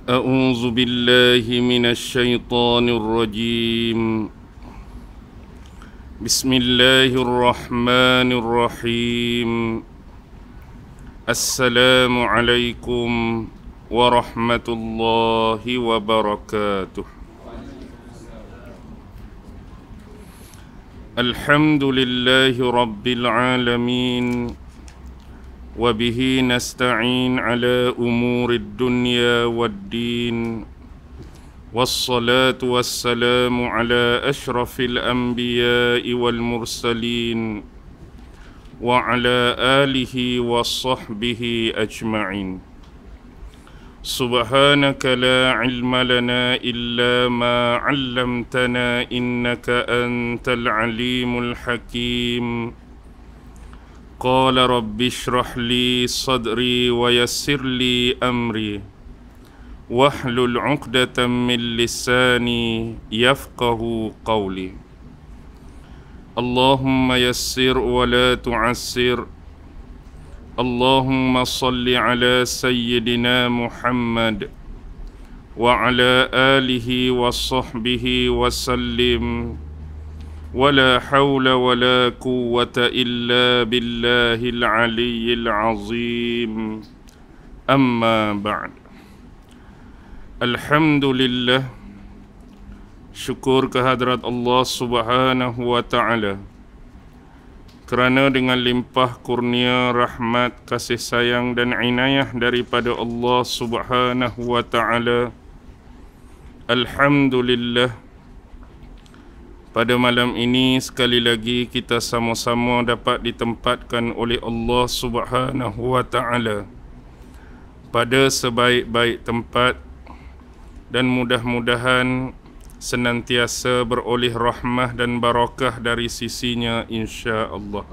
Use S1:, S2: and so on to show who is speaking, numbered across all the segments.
S1: أعوذ بالله من الشيطان الرجيم. بسم الله الرحمن الرحيم. السلام عليكم ورحمة الله وبركاته. الحمد لله رب العالمين، وبه نستعين على أمور الدنيا والدين، والصلاة والسلام على أشرف الأنبياء والمرسلين وعلى آله وصحبه أجمعين. سبحانك لا علم لنا إلا ما علمتنا إنك أنت العليم الحكيم. قال رب اشرح لي صدري ويسر لي أمري واحلل عقدة من لساني يفقه قولي. اللهم يسر ولا تعسر. اللهم صل على سيدنا محمد وعلى آله وصحبه وسلم. ولا حول ولا قوة إلا بالله العلي العظيم. أما بعد. Alhamdulillah, syukur kehadrat Allah Subhanahu wa Ta'ala, kerana dengan limpah kurnia, rahmat, kasih sayang dan inayah daripada Allah Subhanahu wa Ta'ala, alhamdulillah, pada malam ini sekali lagi kita sama-sama dapat ditempatkan oleh Allah Subhanahu wa Ta'ala pada sebaik-baik tempat, dan mudah-mudahan senantiasa beroleh rahmah dan barakah dari sisinya, insya-Allah.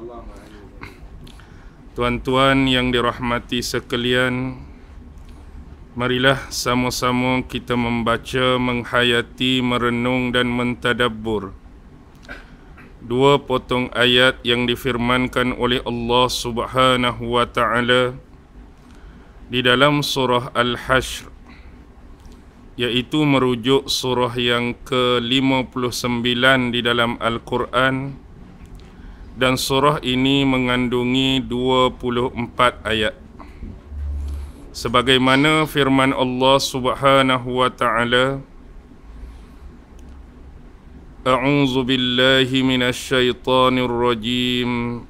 S1: Tuan-tuan yang dirahmati sekalian, marilah sama-sama kita membaca, menghayati, merenung dan mentadabbur dua potong ayat yang difirmankan oleh Allah Subhanahu wa Ta'ala di dalam surah Al-Hashr, iaitu merujuk surah yang ke-59 di dalam Al-Quran, dan surah ini mengandungi 24 ayat. Sebagaimana firman Allah Subhanahu wa Ta'ala, A'udzu billahi minasy syaithanir rajim.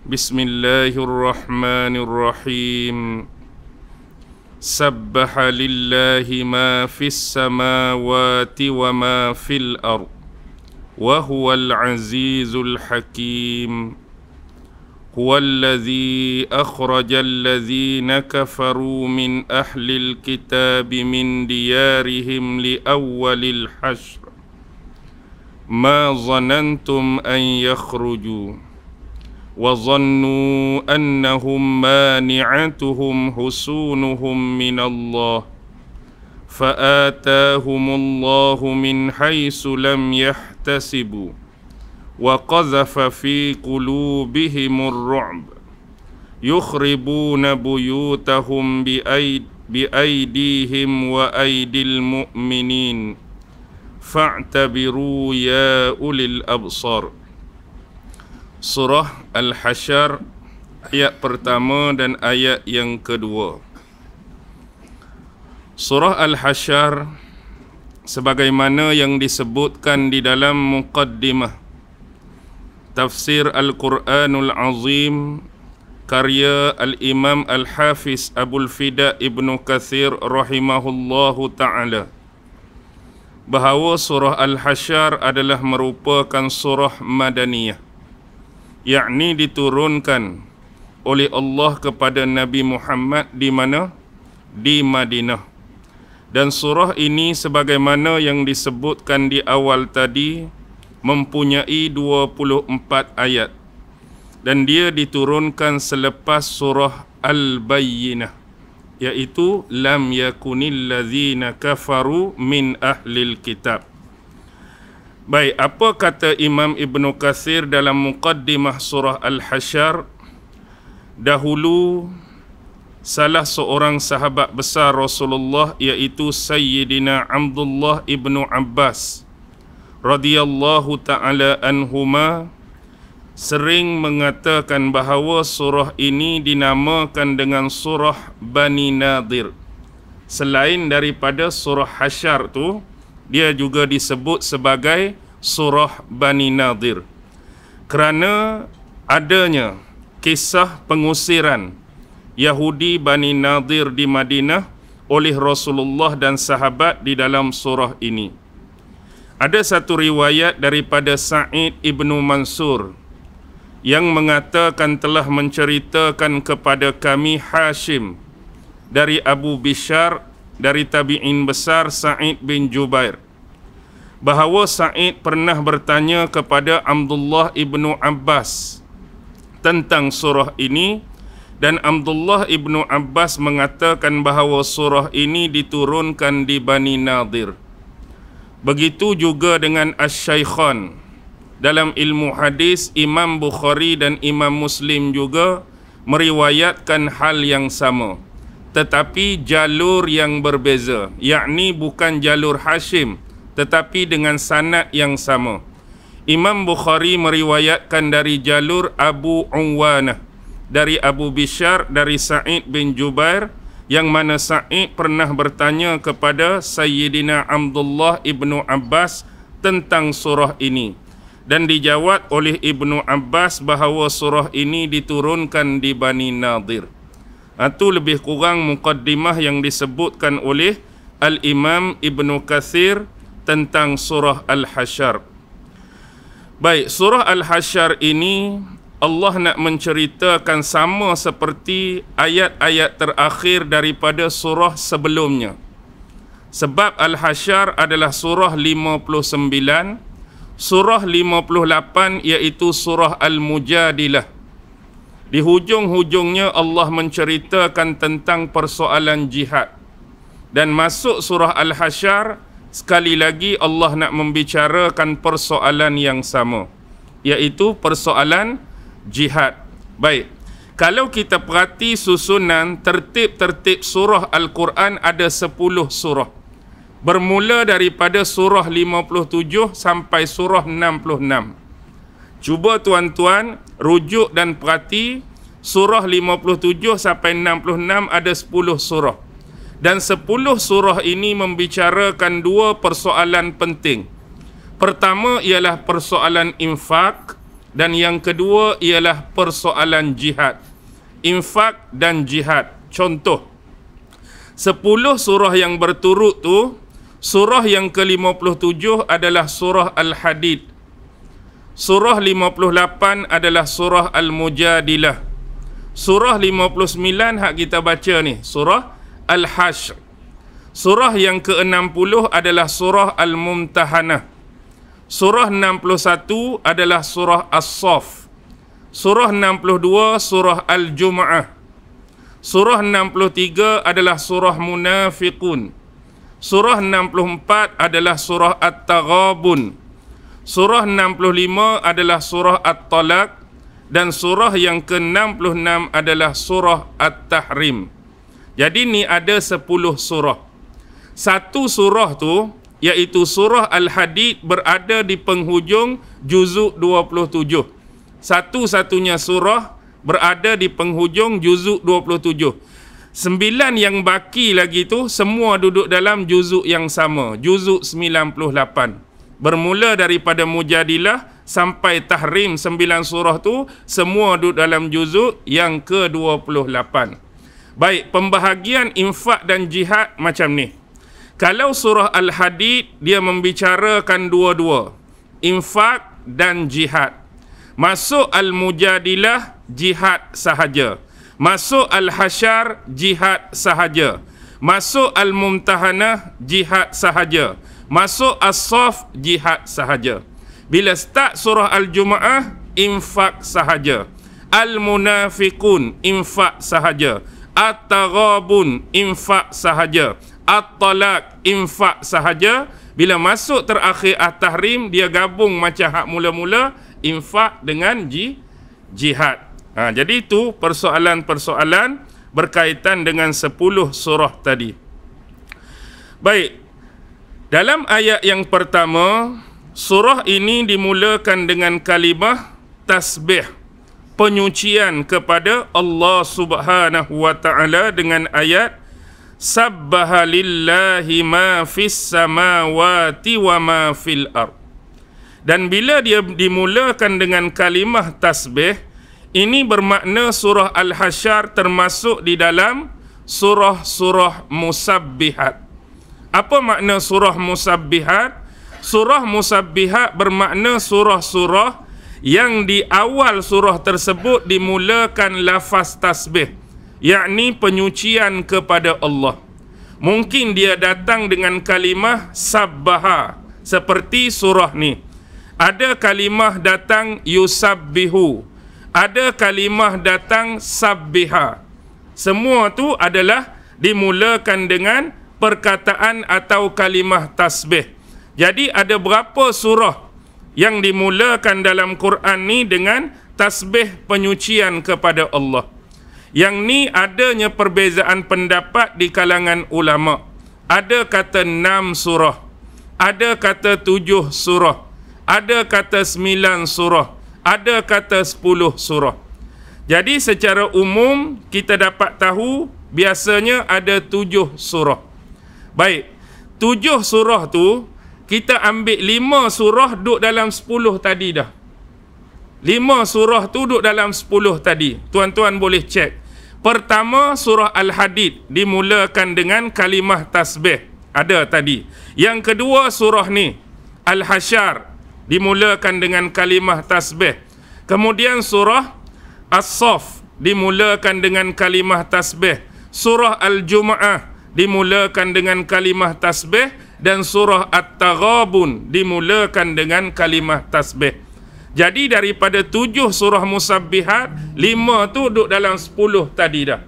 S1: Bismillahirrahmanirrahim. Sabbaha lillahi ma fis samawati wa ma fil ard wa huwal azizul hakim. Huwallazi akhrajal ladzina kafaru min ahlil kitabi min diyarihim li awwalil hashr ma zanantum an yakhruju wa zannu annahum mani'atuhum husunuhum min Allah fa'atahumullahu min haitsu lam yahtasibu wa qadhafa fi qulubihimur ru'b yukhribuna buyutahum biaydihim wa aydil mu'minin fa'tabiru ya ulil absar. Surah Al-Hashr ayat pertama dan ayat yang kedua. Surah Al-Hashr sebagaimana yang disebutkan di dalam muqaddimah Tafsir Al-Quranul Azim karya Al-Imam Al-Hafiz Abul Fida Ibnu Katsir rahimahullahu ta'ala, bahawa surah Al-Hashr adalah merupakan surah Madaniyah, yakni diturunkan oleh Allah kepada Nabi Muhammad di mana? Di Madinah. Dan surah ini sebagaimana yang disebutkan di awal tadi mempunyai 24 ayat, dan dia diturunkan selepas surah Al-Bayyinah, iaitu lam yakunil ladzina kafaru min ahlil kitab. Baik, apa kata Imam Ibnu Katsir dalam muqaddimah surah Al-Hashr? Dahulu salah seorang sahabat besar Rasulullah, iaitu Sayyidina Abdullah ibnu Abbas radhiyallahu ta'ala anhuma, sering mengatakan bahawa surah ini dinamakan dengan surah Bani Nadir. Selain daripada surah Hasyar tu, dia juga disebut sebagai surah Bani Nadir kerana adanya kisah pengusiran Yahudi Bani Nadir di Madinah oleh Rasulullah dan sahabat di dalam surah ini. Ada satu riwayat daripada Sa'id ibnu Mansur yang mengatakan telah menceritakan kepada kami Hashim dari Abu Bishr dari tabi'in besar Sa'id bin Jubair bahawa Sa'id pernah bertanya kepada Abdullah ibnu Abbas tentang surah ini, dan Abdullah ibnu Abbas mengatakan bahawa surah ini diturunkan di Bani Nadir. Begitu juga dengan Asy-Syaikhan. Dalam ilmu hadis, Imam Bukhari dan Imam Muslim juga meriwayatkan hal yang sama, tetapi jalur yang berbeza, yakni bukan jalur Hashim, tetapi dengan sanad yang sama. Imam Bukhari meriwayatkan dari jalur Abu Unwanah dari Abu Bishr dari Sa'id bin Jubair, yang mana Sa'id pernah bertanya kepada Sayyidina Abdullah ibnu Abbas tentang surah ini, dan dijawab oleh Ibnu Abbas bahawa surah ini diturunkan di Bani Nadir. Itu lebih kurang muqaddimah yang disebutkan oleh Al-Imam Ibnu Katsir tentang surah Al-Hasyr. Baik, surah Al-Hasyr ini Allah nak menceritakan sama seperti ayat-ayat terakhir daripada surah sebelumnya. Sebab Al-Hasyr adalah surah 59, surah 58 iaitu surah Al-Mujadilah. Di hujung-hujungnya Allah menceritakan tentang persoalan jihad. Dan masuk surah Al-Hasyr, sekali lagi Allah nak membicarakan persoalan yang sama, iaitu persoalan jihad. Baik, kalau kita perhati susunan tertib-tertib surah Al-Quran, ada 10 surah. Bermula daripada surah 57 sampai surah 66. Cuba tuan-tuan rujuk dan perhati, surah 57 sampai 66 ada 10 surah. Dan 10 surah ini membicarakan 2 persoalan penting. Pertama ialah persoalan infak, dan yang kedua ialah persoalan jihad. Infak dan jihad. Contoh, 10 surah yang berturut tu, surah yang ke-57 adalah surah Al-Hadid. Surah 58 adalah surah Al-Mujadilah. Surah 59 hak kita baca ni, surah Al-Hasyr. Surah yang ke-60 adalah surah Al-Mumtahanah. Surah 61 adalah surah As-Saff. Surah 62 surah Al-Jum'ah. Surah 63 adalah surah Munafiqun. Surah 64 adalah surah At-Taghabun. Surah 65 adalah surah At-Talaq. Dan surah yang ke-66 adalah surah At-Tahrim. Jadi ni ada 10 surah. Satu surah tu, iaitu surah Al-Hadid, berada di penghujung juzuk 27. Satu-satunya surah berada di penghujung juzuk 27. 9 yang baki lagi tu semua duduk dalam juzuk yang sama, juzuk 98. Bermula daripada Mujadilah sampai Tahrim, 9 surah tu semua duduk dalam juzuk yang ke-28. Baik, pembahagian infak dan jihad macam ni. Kalau surah Al-Hadid, dia membicarakan dua-dua, infak dan jihad. Masuk Al-Mujadilah, jihad sahaja. Masuk Al-Hasyr, jihad sahaja. Masuk Al-Mumtahanah, jihad sahaja. Masuk As-Saff, jihad sahaja. Bila start surah Al-Jumu'ah, infak sahaja. Al-Munafiqun, infak sahaja. At-Taghabun, infak sahaja. At-Talaq, infak sahaja. Bila masuk terakhir At-Tahrim, dia gabung macam hak mula-mula, infak dengan jihad. Jadi itu persoalan-persoalan berkaitan dengan 10 surah tadi. Baik, dalam ayat yang pertama, surah ini dimulakan dengan kalimah tasbih, penyucian kepada Allah Subhanahu wa taala dengan ayat sabbaha lillahi ma fis samawati wa ma fil ard. Dan bila dia dimulakan dengan kalimah tasbih, ini bermakna surah Al-Hasyr termasuk di dalam surah-surah musabbihat. Apa makna surah musabbihat? Surah musabbihat bermakna surah-surah yang di awal surah tersebut dimulakan lafaz tasbih, yakni penyucian kepada Allah. Mungkin dia datang dengan kalimah sabbaha, seperti surah ni. Ada kalimah datang yusabbihu, ada kalimah datang sabbiha. Semua tu adalah dimulakan dengan perkataan atau kalimah tasbih. Jadi ada berapa surah yang dimulakan dalam Quran ni dengan tasbih penyucian kepada Allah? Yang ni adanya perbezaan pendapat di kalangan ulama. Ada kata 6 surah, ada kata 7 surah, ada kata 9 surah, ada kata 10 surah. Jadi secara umum kita dapat tahu biasanya ada 7 surah. Baik, 7 surah tu kita ambil 5 surah duduk dalam 10 tadi dah. 5 surah tu duduk dalam 10 tadi. Tuan-tuan boleh cek. Pertama, surah Al-Hadid dimulakan dengan kalimah tasbih. Ada tadi. Yang kedua, surah ni Al-Hasyr dimulakan dengan kalimah tasbih. Kemudian surah As-Saff dimulakan dengan kalimah tasbih. Surah Al-Jumu'ah dimulakan dengan kalimah tasbih, dan surah At-Taghabun dimulakan dengan kalimah tasbih. Jadi daripada 7 surah musabbihat, 5 tu duduk dalam 10 tadi dah.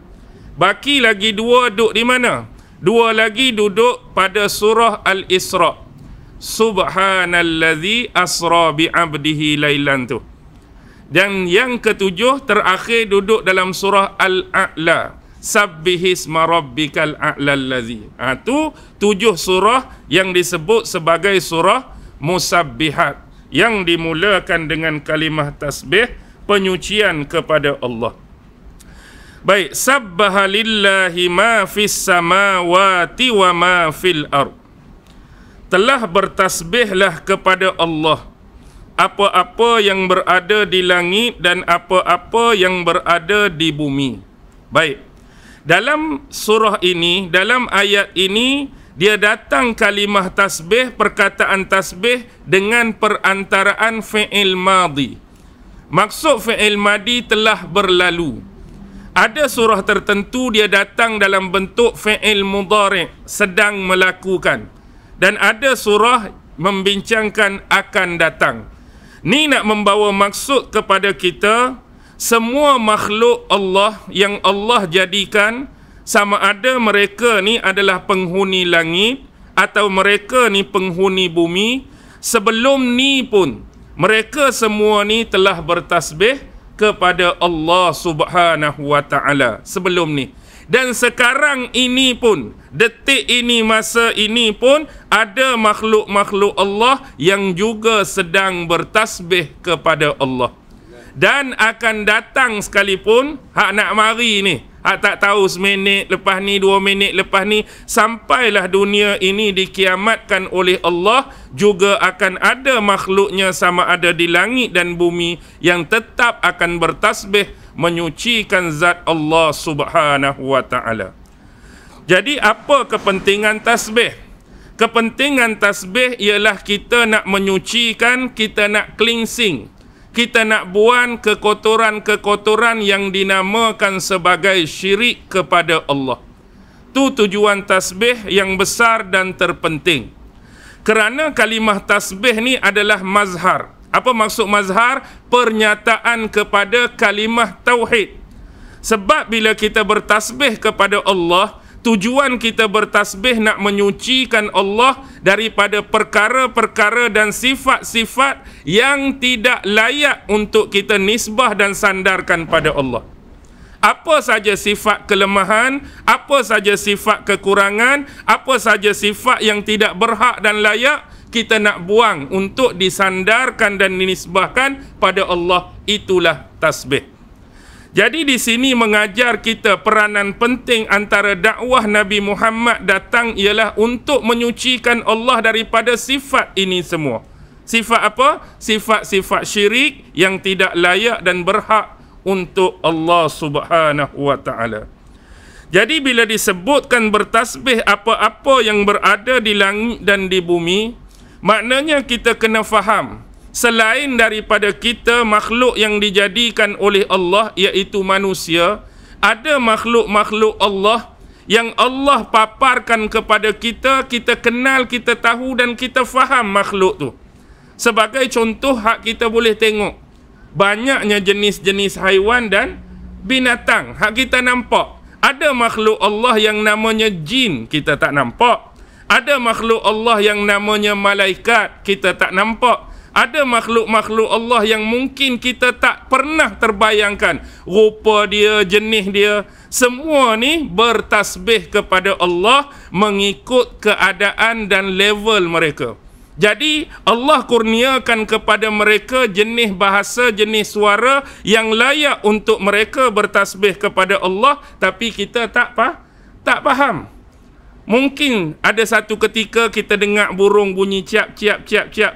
S1: Baki lagi 2 duduk di mana? 2 lagi duduk pada surah Al-Isra. Subhanallazi asra bi'abdihi lailan tu. Dan yang ketujuh terakhir duduk dalam surah Al-A'la. Sabbihisma rabbikal a'lal ladzi. Tu 7 surah yang disebut sebagai surah musabbihat, yang dimulakan dengan kalimah tasbih, penyucian kepada Allah. Baik, sabbaha lillahi ma fis samawati wa ma fil ard. Telah bertasbihlah kepada Allah apa-apa yang berada di langit dan apa-apa yang berada di bumi. Baik, dalam surah ini, dalam ayat ini, dia datang kalimah tasbih, perkataan tasbih dengan perantaraan fi'il madhi. Maksud fi'il madhi telah berlalu. Ada surah tertentu dia datang dalam bentuk fi'il mudhari', sedang melakukan. Dan ada surah membincangkan akan datang. Ni nak membawa maksud kepada kita, semua makhluk Allah yang Allah jadikan, sama ada mereka ni adalah penghuni langit atau mereka ni penghuni bumi, sebelum ni pun mereka semua ni telah bertasbih kepada Allah Subhanahu wa taala sebelum ni. Dan sekarang ini pun, detik ini, masa ini pun ada makhluk-makhluk Allah yang juga sedang bertasbih kepada Allah. Dan akan datang sekalipun, hak nak mari ni, hak tak tahu seminit lepas ni, 2 minit lepas ni, sampailah dunia ini dikiamatkan oleh Allah, juga akan ada makhluknya sama ada di langit dan bumi yang tetap akan bertasbih menyucikan zat Allah Subhanahu wa taala. Jadi apa kepentingan tasbih? Kepentingan tasbih ialah kita nak menyucikan, kita nak cleansing, kita nak buang kekotoran-kekotoran yang dinamakan sebagai syirik kepada Allah. Tu tujuan tasbih yang besar dan terpenting. Kerana kalimah tasbih ni adalah mazhar. Apa maksud mazhar? Pernyataan kepada kalimah tauhid. Sebab bila kita bertasbih kepada Allah, tujuan kita bertasbih nak menyucikan Allah daripada perkara-perkara dan sifat-sifat yang tidak layak untuk kita nisbah dan sandarkan pada Allah. apa saja sifat kelemahan, apa saja sifat kekurangan, apa saja sifat yang tidak berhak dan layak, kita nak buang untuk disandarkan dan dinisbahkan pada Allah. Itulah tasbih. Jadi di sini mengajar kita peranan penting antara dakwah Nabi Muhammad datang ialah untuk menyucikan Allah daripada sifat ini semua. Sifat apa? Sifat-sifat syirik yang tidak layak dan berhak untuk Allah Subhanahu wa taala. Jadi bila disebutkan bertasbih apa-apa yang berada di langit dan di bumi, maknanya kita kena faham selain daripada kita makhluk yang dijadikan oleh Allah, iaitu manusia, ada makhluk-makhluk Allah yang Allah paparkan kepada kita, kita kenal, kita tahu dan kita faham makhluk tu. Sebagai contoh, hak kita boleh tengok banyaknya jenis-jenis haiwan dan binatang hak kita nampak. Ada makhluk Allah yang namanya jin, kita tak nampak. Ada makhluk Allah yang namanya malaikat, kita tak nampak. Ada makhluk-makhluk Allah yang mungkin kita tak pernah terbayangkan rupa dia, jenis dia. Semua ni bertasbih kepada Allah mengikut keadaan dan level mereka. Jadi Allah kurniakan kepada mereka jenis bahasa, jenis suara yang layak untuk mereka bertasbih kepada Allah, tapi kita tak faham. Mungkin ada satu ketika kita dengar burung bunyi ciap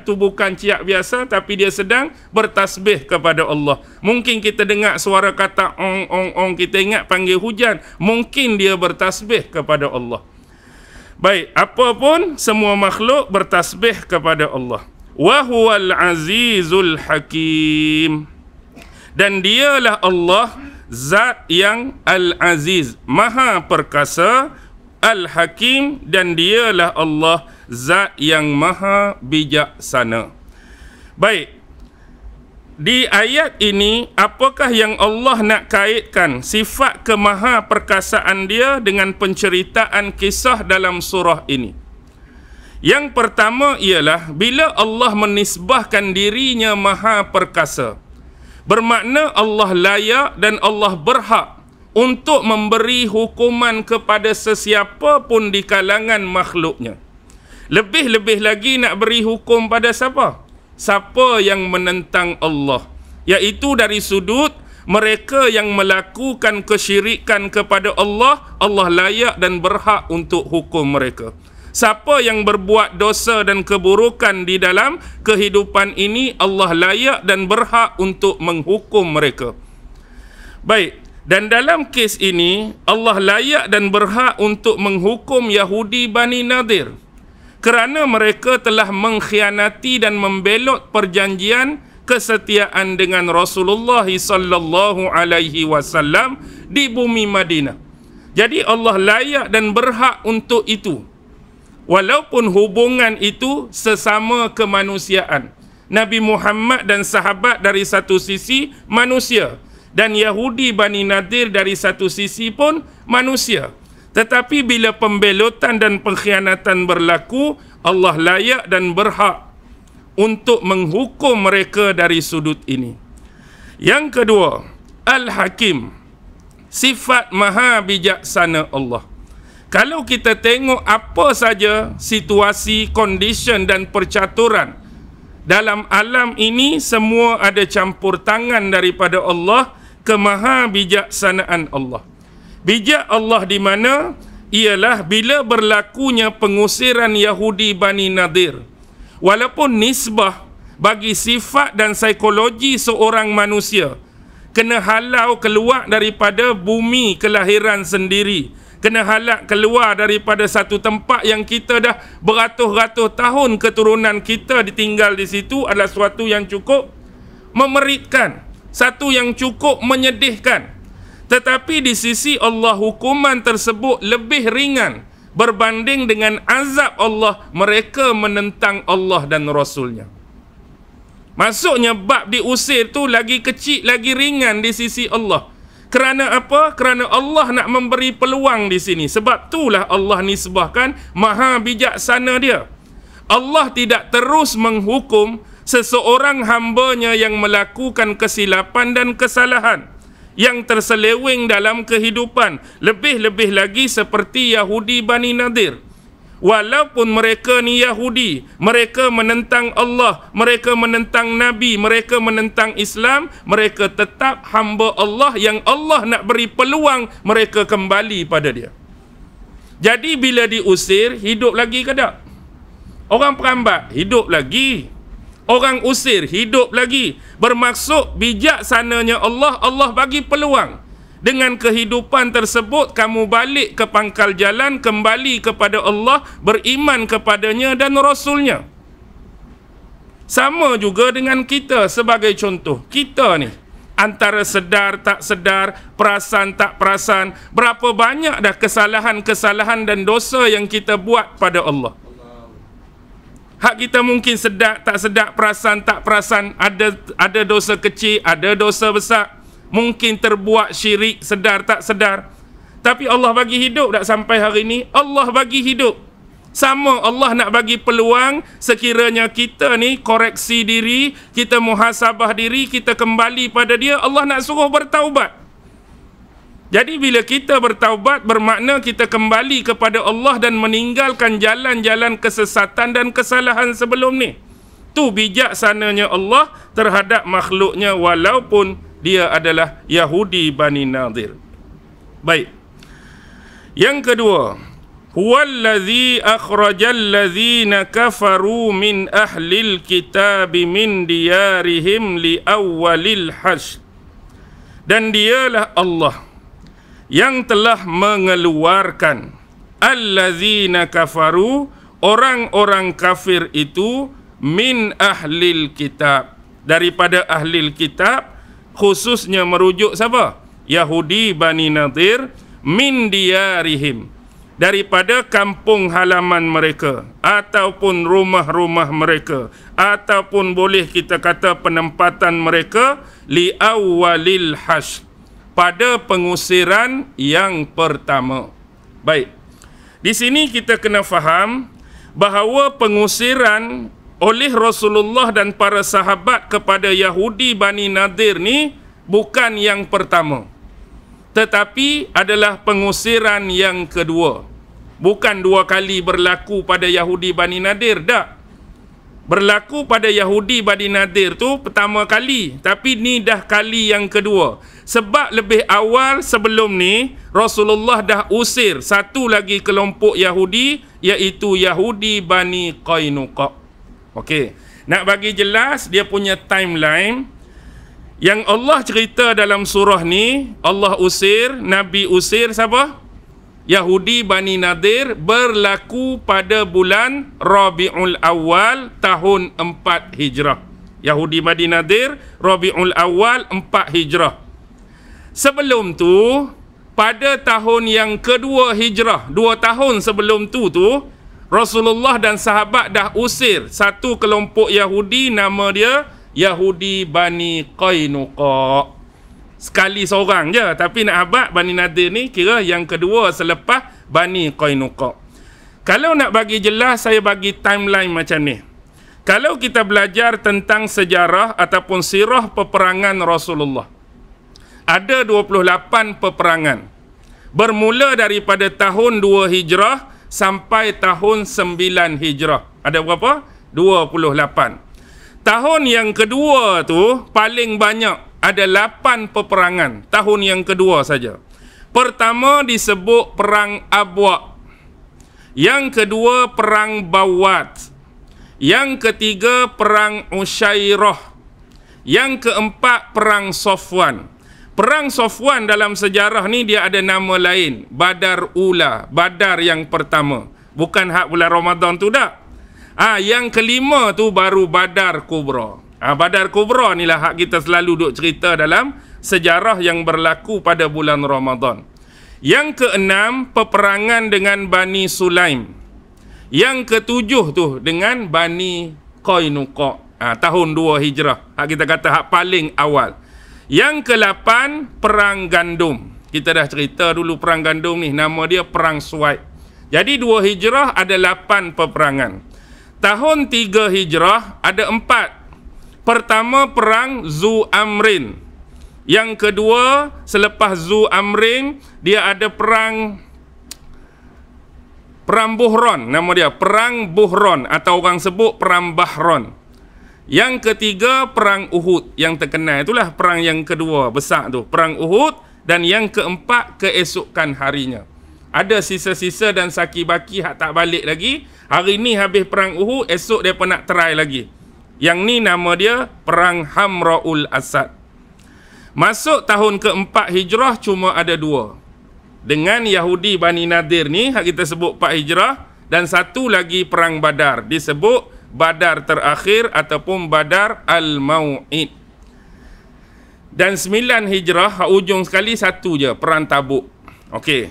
S1: tu bukan ciap biasa, tapi dia sedang bertasbih kepada Allah. Mungkin kita dengar suara kata ong, kita ingat panggil hujan, mungkin dia bertasbih kepada Allah. Baik, apapun semua makhluk bertasbih kepada Allah. Wa huwal azizul hakim. Dan dialah Allah zat yang al-aziz, maha perkasa, Al-Hakim, dan dialah Allah zat yang maha bijaksana. Baik, di ayat ini apakah yang Allah nak kaitkan sifat kemaha perkasaan dia dengan penceritaan kisah dalam surah ini? Yang pertama ialah bila Allah menisbahkan dirinya maha perkasa, bermakna Allah layak dan Allah berhak untuk memberi hukuman kepada sesiapa pun di kalangan makhluknya. Lebih-lebih lagi nak beri hukum pada siapa? Siapa yang menentang Allah, iaitu dari sudut mereka yang melakukan kesyirikan kepada Allah, Allah layak dan berhak untuk hukum mereka. Siapa yang berbuat dosa dan keburukan di dalam kehidupan ini, Allah layak dan berhak untuk menghukum mereka. Baik, dan dalam kes ini Allah layak dan berhak untuk menghukum Yahudi Bani Nadir kerana mereka telah mengkhianati dan membelot perjanjian kesetiaan dengan Rasulullah sallallahu alaihi wasallam di bumi Madinah. Jadi Allah layak dan berhak untuk itu, walaupun hubungan itu sesama kemanusiaan. Nabi Muhammad dan sahabat dari satu sisi manusia, dan Yahudi Bani Nadir dari satu sisi pun manusia. Tetapi bila pembelotan dan pengkhianatan berlaku, Allah layak dan berhak untuk menghukum mereka dari sudut ini. Yang kedua, Al-Hakim, sifat maha bijaksana Allah. Kalau kita tengok apa saja situasi, condition dan percaturan dalam alam ini, semua ada campur tangan daripada Allah, kemaha bijaksanaan Allah. Bijak Allah di mana? Ialah bila berlakunya pengusiran Yahudi Bani Nadir. Walaupun nisbah bagi sifat dan psikologi seorang manusia, kena halau keluar daripada bumi kelahiran sendiri, kena halak keluar daripada satu tempat yang kita dah beratus-ratus tahun keturunan kita ditinggal di situ, adalah suatu yang cukup memeritkan, satu yang cukup menyedihkan. Tetapi di sisi Allah, hukuman tersebut lebih ringan berbanding dengan azab Allah mereka menentang Allah dan Rasulnya. Maksudnya bab diusir tu lagi kecil, lagi ringan di sisi Allah. Kerana apa? Kerana Allah nak memberi peluang di sini. Sebab itulah Allah nisbahkan maha bijaksana dia. Allah tidak terus menghukum seseorang hambanya yang melakukan kesilapan dan kesalahan. yang terseleweng dalam kehidupan. Lebih-lebih lagi seperti Yahudi Bani Nadir. Walaupun mereka ni Yahudi, mereka menentang Allah, mereka menentang Nabi, mereka menentang Islam, mereka tetap hamba Allah yang Allah nak beri peluang mereka kembali pada dia. Jadi bila diusir, hidup lagi ke tak? Orang perambat, hidup lagi. Orang usir, hidup lagi. Bermaksud bijaksananya Allah, Allah bagi peluang. Dengan kehidupan tersebut, kamu balik ke pangkal jalan, kembali kepada Allah, beriman kepadanya dan Rasulnya. Sama juga dengan kita sebagai contoh. Kita ni, antara sedar tak sedar, perasan tak perasan, berapa banyak dah kesalahan-kesalahan dan dosa yang kita buat pada Allah. Hak kita mungkin sedar tak sedar, perasan tak perasan, ada dosa kecil, ada dosa besar. Mungkin terbuat syirik, sedar tak sedar. Tapi Allah bagi hidup tak sampai hari ini? Allah bagi hidup. Sama Allah nak bagi peluang sekiranya kita ni koreksi diri, kita muhasabah diri, kita kembali pada dia, Allah nak suruh bertaubat. Jadi bila kita bertaubat, bermakna kita kembali kepada Allah dan meninggalkan jalan-jalan kesesatan dan kesalahan sebelum ni. Tu bijaksananya Allah terhadap makhluknya walaupun dia adalah Yahudi Bani Nadir. Baik. Yang kedua, huwallazi akhrajal ladzina kafaru min ahlil kitab min diyarihim li awwalil hasyr. Dan dialah Allah yang telah mengeluarkan alladzina kafaru, orang-orang kafir itu, min ahlil kitab, daripada ahlil kitab, khususnya merujuk siapa? Yahudi Bani Nadir, min diyarihim, daripada kampung halaman mereka ataupun rumah-rumah mereka ataupun boleh kita kata penempatan mereka, li awwalil hasyr, pada pengusiran yang pertama. Baik. Di sini kita kena faham bahawa pengusiran oleh Rasulullah dan para sahabat kepada Yahudi Bani Nadir ni bukan yang pertama, tetapi adalah pengusiran yang kedua. Bukan dua kali berlaku pada Yahudi Bani Nadir, tak. Berlaku pada Yahudi Bani Nadir tu pertama kali, tapi ni dah kali yang kedua. Sebab lebih awal sebelum ni Rasulullah dah usir satu lagi kelompok Yahudi, iaitu Yahudi Bani Qainuqa. Okey, nak bagi jelas dia punya timeline yang Allah cerita dalam surah ni. Allah usir, Nabi usir siapa? Yahudi Bani Nadir, berlaku pada bulan Rabiul Awal tahun 4 Hijrah. Yahudi Bani Nadir, Rabiul Awal 4 Hijrah. Sebelum tu, pada tahun yang kedua Hijrah, 2 tahun sebelum tu Rasulullah dan sahabat dah usir satu kelompok Yahudi, nama dia Yahudi Bani Qainuqa. Sekali seorang je, tapi nak habaq Bani Nadir ni kira yang kedua selepas Bani Qainuqa. Kalau nak bagi jelas, saya bagi timeline macam ni. Kalau kita belajar tentang sejarah ataupun sirah peperangan Rasulullah, ada 28 peperangan. Bermula daripada tahun 2 Hijrah sampai tahun 9 Hijrah. Ada berapa? 28. Tahun yang kedua tu paling banyak, ada 8 peperangan. Tahun yang kedua saja. Pertama disebut Perang Abwa. Yang kedua Perang Bawat. Yang ketiga Perang Usyairah. Yang keempat Perang Safwan. Perang Safwan dalam sejarah ni dia ada nama lain, Badar Ula, Badar yang pertama. Bukan hak bulan Ramadan tu tak. Yang kelima tu baru Badar Kubra. Badar Kubra ni lah hak kita selalu duk cerita dalam sejarah yang berlaku pada bulan Ramadan. Yang keenam, peperangan dengan Bani Sulaim. Yang ketujuh tu dengan Bani Qainuqa. Tahun 2 Hijrah. Hak kita kata hak paling awal. Yang ke-8, Perang Gandum. Kita dah cerita dulu Perang Gandum ni, nama dia Perang Suwaid. Jadi 2 Hijrah ada 8 peperangan. Tahun 3 Hijrah ada 4. Pertama Perang Zu Amrin. Yang kedua, selepas Zu Amrin, dia ada perang Buhron, nama dia perang Buhron, atau orang sebut perang Bahron. Yang ketiga, perang Uhud yang terkenal, itulah perang yang kedua besar tu, perang Uhud. Dan yang keempat, keesokan harinya. Ada sisa-sisa dan saki-baki hak tak balik lagi. Hari ni habis perang Uhud, esok dia nak try lagi. Yang ni nama dia perang Hamraul Asad. Masuk tahun keempat Hijrah cuma ada dua. Dengan Yahudi Bani Nadir ni, hak kita sebut 4 Hijrah. Dan satu lagi perang Badar, disebut Badar terakhir ataupun Badar Al-Mau'id. Dan 9 Hijrah, hak ujung sekali satu je, perang Tabuk. Okey.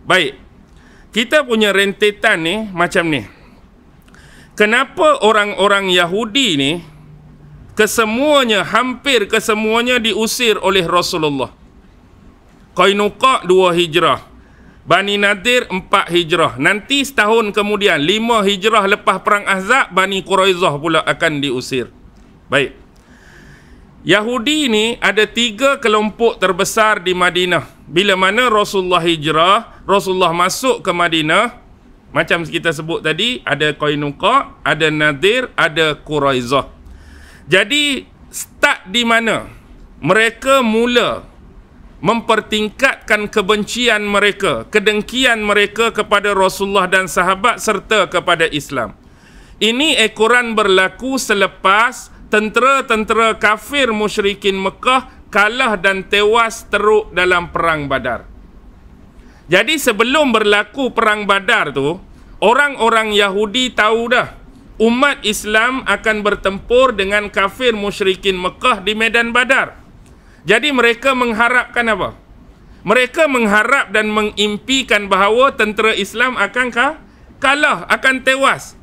S1: Baik. Kita punya rentetan ni macam ni. Kenapa orang-orang Yahudi ni hampir kesemuanya diusir oleh Rasulullah? Qainuqa 2 Hijrah, Bani Nadir 4 Hijrah. Nanti setahun kemudian 5 Hijrah lepas perang Ahzab, Bani Quraizah pula akan diusir. Baik. Yahudi ni ada 3 kelompok terbesar di Madinah. Bila mana Rasulullah hijrah, Rasulullah masuk ke Madinah, macam kita sebut tadi, ada Qainuqa, ada Nadir, ada Quraizah. Jadi start di mana? Mereka mula mempertingkatkan kebencian mereka, kedengkian mereka kepada Rasulullah dan sahabat serta kepada Islam. Ini ekoran berlaku selepas tentera-tentera kafir musyrikin Mekah kalah dan tewas teruk dalam perang Badar. Jadi sebelum berlaku perang Badar tu, orang-orang Yahudi tahu dah umat Islam akan bertempur dengan kafir musyrikin Mekah di medan Badar. Jadi mereka mengharapkan apa? Mereka mengharap dan mengimpikan bahawa tentera Islam akan kalah, akan tewas.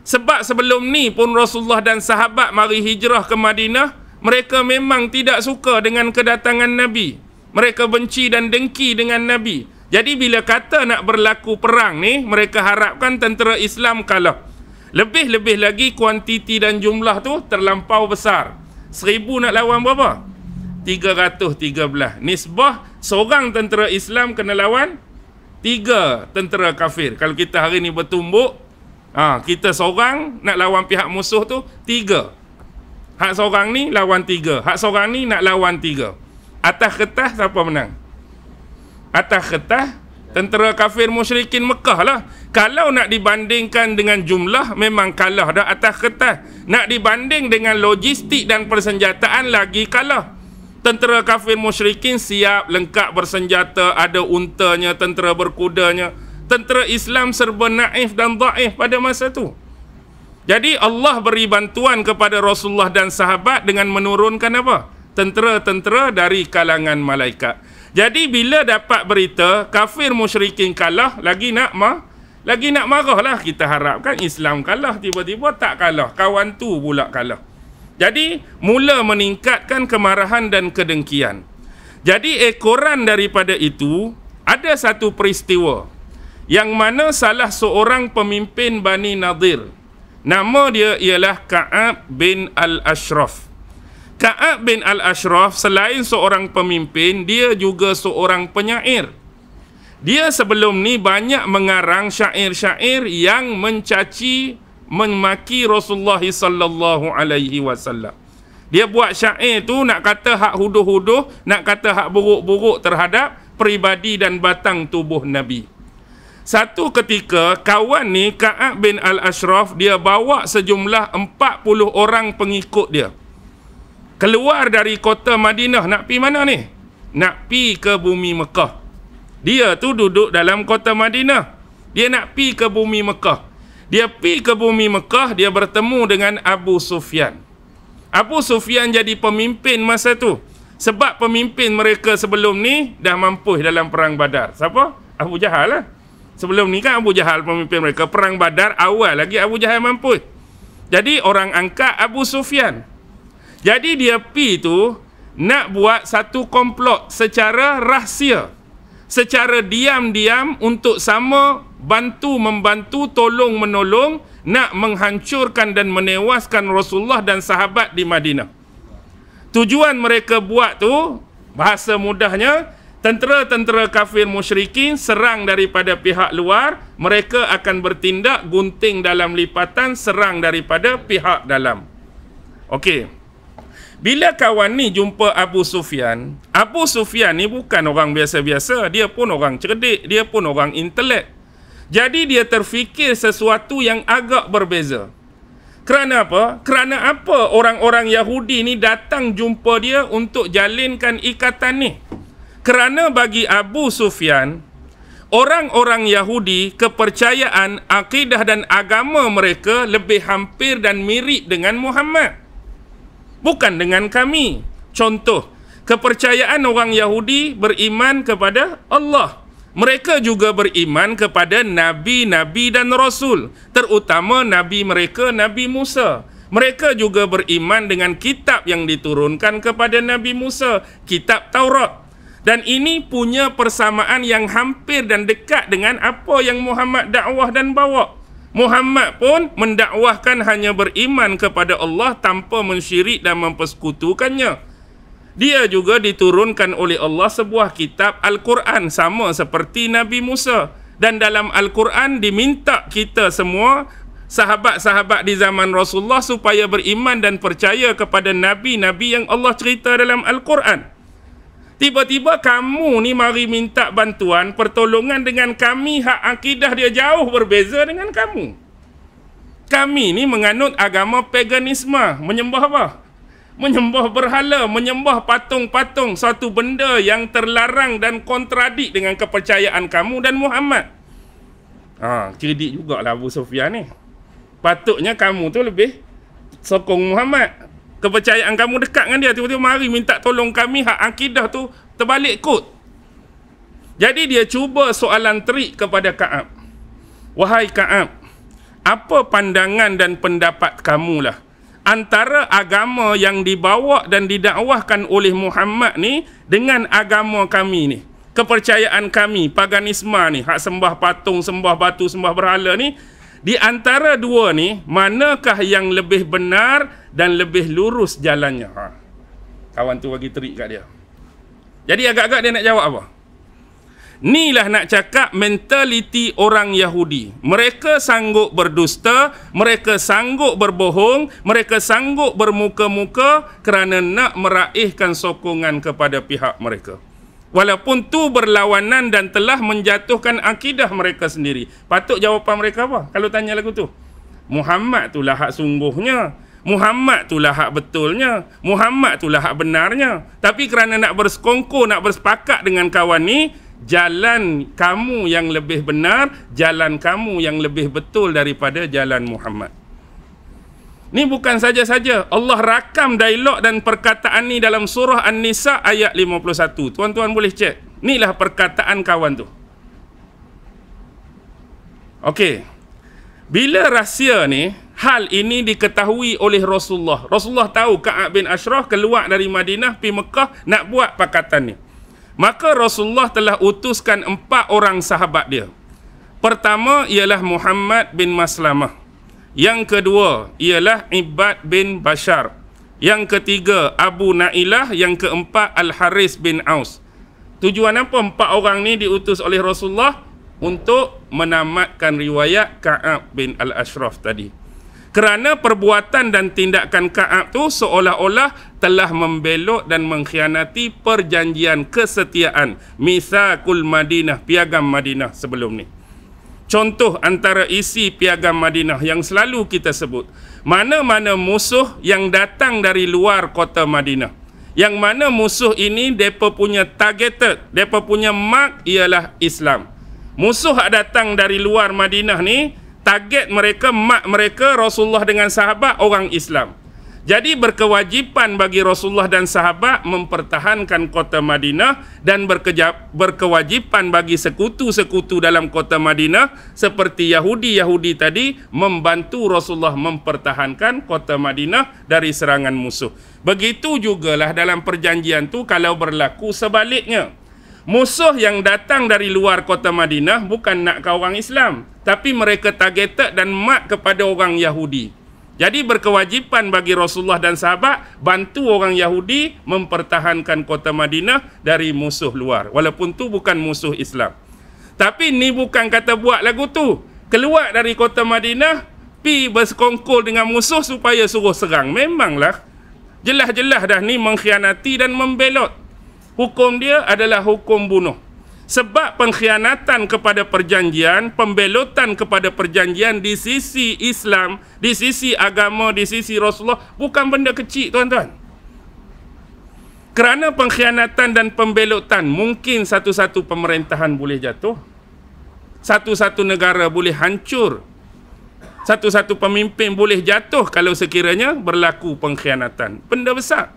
S1: Sebab sebelum ni pun Rasulullah dan sahabat mari hijrah ke Madinah, mereka memang tidak suka dengan kedatangan Nabi. Mereka benci dan dengki dengan Nabi. Jadi bila kata nak berlaku perang ni, mereka harapkan tentera Islam kalah. Lebih-lebih lagi kuantiti dan jumlah tu terlampau besar. 1000 nak lawan berapa? 313. Nisbah seorang tentera Islam kena lawan 3 tentera kafir. Kalau kita hari ni bertumbuk, kita seorang nak lawan pihak musuh tu 3. Hak seorang ni lawan 3. Hak seorang ni nak lawan 3. Atas kertas siapa menang? Atas kertas tentera kafir musyrikin Mekah lah. Kalau nak dibandingkan dengan jumlah, memang kalah dah atas kertas. Nak dibanding dengan logistik dan persenjataan, lagi kalah. Tentera kafir musyrikin siap, lengkap bersenjata, ada untanya, tentera berkudanya. Tentera Islam serba naif dan dhaif pada masa tu. Jadi Allah beri bantuan kepada Rasulullah dan sahabat dengan menurunkan apa? Tentera-tentera dari kalangan malaikat. Jadi bila dapat berita kafir musyrikin kalah, lagi nak marahlah. Kita harapkan Islam kalah, tiba-tiba tak kalah, kawan tu pula kalah. Jadi mula meningkatkan kemarahan dan kedengkian. Jadi ekoran daripada itu, ada satu peristiwa yang mana salah seorang pemimpin Bani Nadir, nama dia ialah Ka'ab bin Al-Ashraf. Ka'ab bin Al-Ashraf selain seorang pemimpin, dia juga seorang penyair. Dia sebelum ni banyak mengarang syair-syair yang mencaci, memaki Rasulullah sallallahu alaihi wasallam. Dia buat syair tu nak kata hak huduh-huduh, nak kata hak buruk-buruk terhadap peribadi dan batang tubuh Nabi. Satu ketika kawan ni Ka'ab bin Al-Ashraf, dia bawa sejumlah 40 orang pengikut dia keluar dari kota Madinah. Nak pi mana ni? Nak pi ke bumi Mekah. Dia tu duduk dalam kota Madinah, dia nak pi ke bumi Mekah. Dia pi ke bumi Mekah, dia bertemu dengan Abu Sufyan. Abu Sufyan jadi pemimpin masa tu. Sebab pemimpin mereka sebelum ni dah mampus dalam perang Badar. Siapa? Abu Jahal lah. Sebelum ni kan Abu Jahal pemimpin mereka. Perang Badar awal lagi Abu Jahal mampus. Jadi orang angkat Abu Sufyan. Jadi dia pi tu nak buat satu komplot secara rahsia, secara diam-diam, untuk sama membantu, tolong menolong, nak menghancurkan dan menewaskan Rasulullah dan sahabat di Madinah. Tujuan mereka buat tu Bahasa mudahnya, tentera-tentera kafir musyrikin serang daripada pihak luar, mereka akan bertindak gunting dalam lipatan serang daripada pihak dalam. Okey. Bila kawan ni jumpa Abu Sufyan ni bukan orang biasa-biasa, dia pun orang cerdik, dia pun orang intelek. Jadi dia terfikir sesuatu yang agak berbeza. Kerana apa? Kerana apa orang-orang Yahudi ni datang jumpa dia untuk jalinkan ikatan ni? Kerana bagi Abu Sufyan, orang-orang Yahudi, kepercayaan, akidah dan agama mereka lebih hampir dan mirip dengan Muhammad. Bukan dengan kami. Contoh, kepercayaan orang Yahudi beriman kepada Allah. Mereka juga beriman kepada Nabi-Nabi dan Rasul, terutama Nabi mereka, Nabi Musa. Mereka juga beriman dengan kitab yang diturunkan kepada Nabi Musa, kitab Taurat. Dan ini punya persamaan yang hampir dan dekat dengan apa yang Muhammad dakwah dan bawa. Muhammad pun mendakwahkan hanya beriman kepada Allah tanpa mensyirik dan mempersekutukannya. Dia juga diturunkan oleh Allah sebuah kitab Al-Quran sama seperti Nabi Musa. Dan dalam Al-Quran diminta kita semua, sahabat-sahabat di zaman Rasulullah, supaya beriman dan percaya kepada Nabi-Nabi yang Allah cerita dalam Al-Quran. Tiba-tiba kamu ni mari minta bantuan, pertolongan dengan kami, hak akidah dia jauh berbeza dengan kamu. Kami ni menganut agama paganisme, menyembah apa? Menyembah berhala, menyembah patung-patung, satu benda yang terlarang dan kontradik dengan kepercayaan kamu dan Muhammad. Cerdik jugalah Abu Sufyan ni. Patutnya kamu tu lebih sokong Muhammad. Kepercayaan kamu dekat dengan dia, tiba-tiba mari minta tolong kami, hak akidah tu terbalik kot. Jadi dia cuba soalan trik kepada Ka'ab. Wahai Ka'ab, apa pandangan dan pendapat kamulah antara agama yang dibawa dan didakwahkan oleh Muhammad ni dengan agama kami ni, kepercayaan kami, paganisme ni, hak sembah patung, sembah batu, sembah berhala ni, di antara dua ni, manakah yang lebih benar dan lebih lurus jalannya? Kawan tu bagi trik kat dia. Jadi agak-agak dia nak jawab apa? Inilah nak cakap mentaliti orang Yahudi. Mereka sanggup berdusta, mereka sanggup berbohong, mereka sanggup bermuka-muka kerana nak meraihkan sokongan kepada pihak mereka. Walaupun tu berlawanan dan telah menjatuhkan akidah mereka sendiri. Patut jawapan mereka apa kalau tanya lagu tu? Muhammad itulah hak sungguhnya, Muhammad itulah hak betulnya, Muhammad itulah hak benarnya. Tapi kerana nak bersekongkol, nak bersepakat dengan kawan ni, jalan kamu yang lebih benar, jalan kamu yang lebih betul daripada jalan Muhammad. Ni bukan saja-saja, Allah rakam dialog dan perkataan ni dalam surah An-Nisa ayat 51. Tuan-tuan boleh cek. Inilah perkataan kawan tu. Okey. Bila rahsia ni, hal ini diketahui oleh Rasulullah. Rasulullah tahu Ka'ab bin Ashraf keluar dari Madinah pergi Mekah nak buat pakatan ni. Maka Rasulullah telah utuskan 4 orang sahabat dia. Pertama ialah Muhammad bin Maslamah. Yang kedua ialah Ibad bin Bashar. Yang ketiga Abu Nailah. Yang keempat Al-Haris bin Aus. Tujuan apa 4 orang ni diutus oleh Rasulullah? Untuk menamatkan riwayat Ka'ab bin Al-Ashraf tadi. Kerana perbuatan dan tindakan Ka'ab tu seolah-olah telah membelot dan mengkhianati perjanjian kesetiaan Mitsaqul Madinah, piagam Madinah sebelum ni. Contoh antara isi piagam Madinah yang selalu kita sebut, mana-mana musuh yang datang dari luar kota Madinah, yang mana musuh ini mereka punya targeted, mereka punya mark ialah Islam. Musuh yang datang dari luar Madinah ni, target mereka, mark mereka Rasulullah dengan sahabat orang Islam. Jadi berkewajipan bagi Rasulullah dan sahabat mempertahankan kota Madinah, dan berkewajipan bagi sekutu-sekutu dalam kota Madinah seperti Yahudi tadi membantu Rasulullah mempertahankan kota Madinah dari serangan musuh. Begitu jugalah dalam perjanjian tu kalau berlaku sebaliknya. Musuh yang datang dari luar kota Madinah bukan nak ke orang Islam, tapi mereka targeted dan mark kepada orang Yahudi. Jadi berkewajipan bagi Rasulullah dan sahabat bantu orang Yahudi mempertahankan kota Madinah dari musuh luar. Walaupun tu bukan musuh Islam. Tapi ni bukan kata buat lagu tu. Keluar dari kota Madinah, pi bersekongkol dengan musuh supaya suruh serang. Memanglah. Jelas-jelas dah ni mengkhianati dan membelot. Hukum dia adalah hukum bunuh. Sebab pengkhianatan kepada perjanjian, pembelotan kepada perjanjian di sisi Islam, di sisi agama, di sisi Rasulullah bukan benda kecil, tuan-tuan. Kerana pengkhianatan dan pembelotan, mungkin satu-satu pemerintahan boleh jatuh, satu-satu negara boleh hancur, satu-satu pemimpin boleh jatuh kalau sekiranya berlaku pengkhianatan. Benda besar,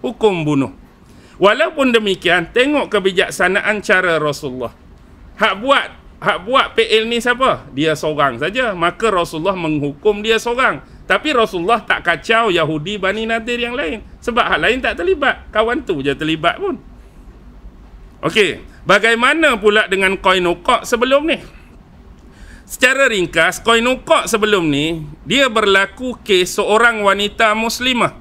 S1: hukum bunuh. Walaupun demikian, tengok kebijaksanaan cara Rasulullah. Hak buat PL ni siapa? Dia seorang saja. Maka Rasulullah menghukum dia seorang. Tapi Rasulullah tak kacau Yahudi Bani Nadir yang lain. Sebab hak lain tak terlibat. Kawan tu je terlibat pun. Okey, bagaimana pula dengan Qainuqa sebelum ni? Secara ringkas, Qainuqa sebelum ni, dia berlaku kes seorang wanita muslimah.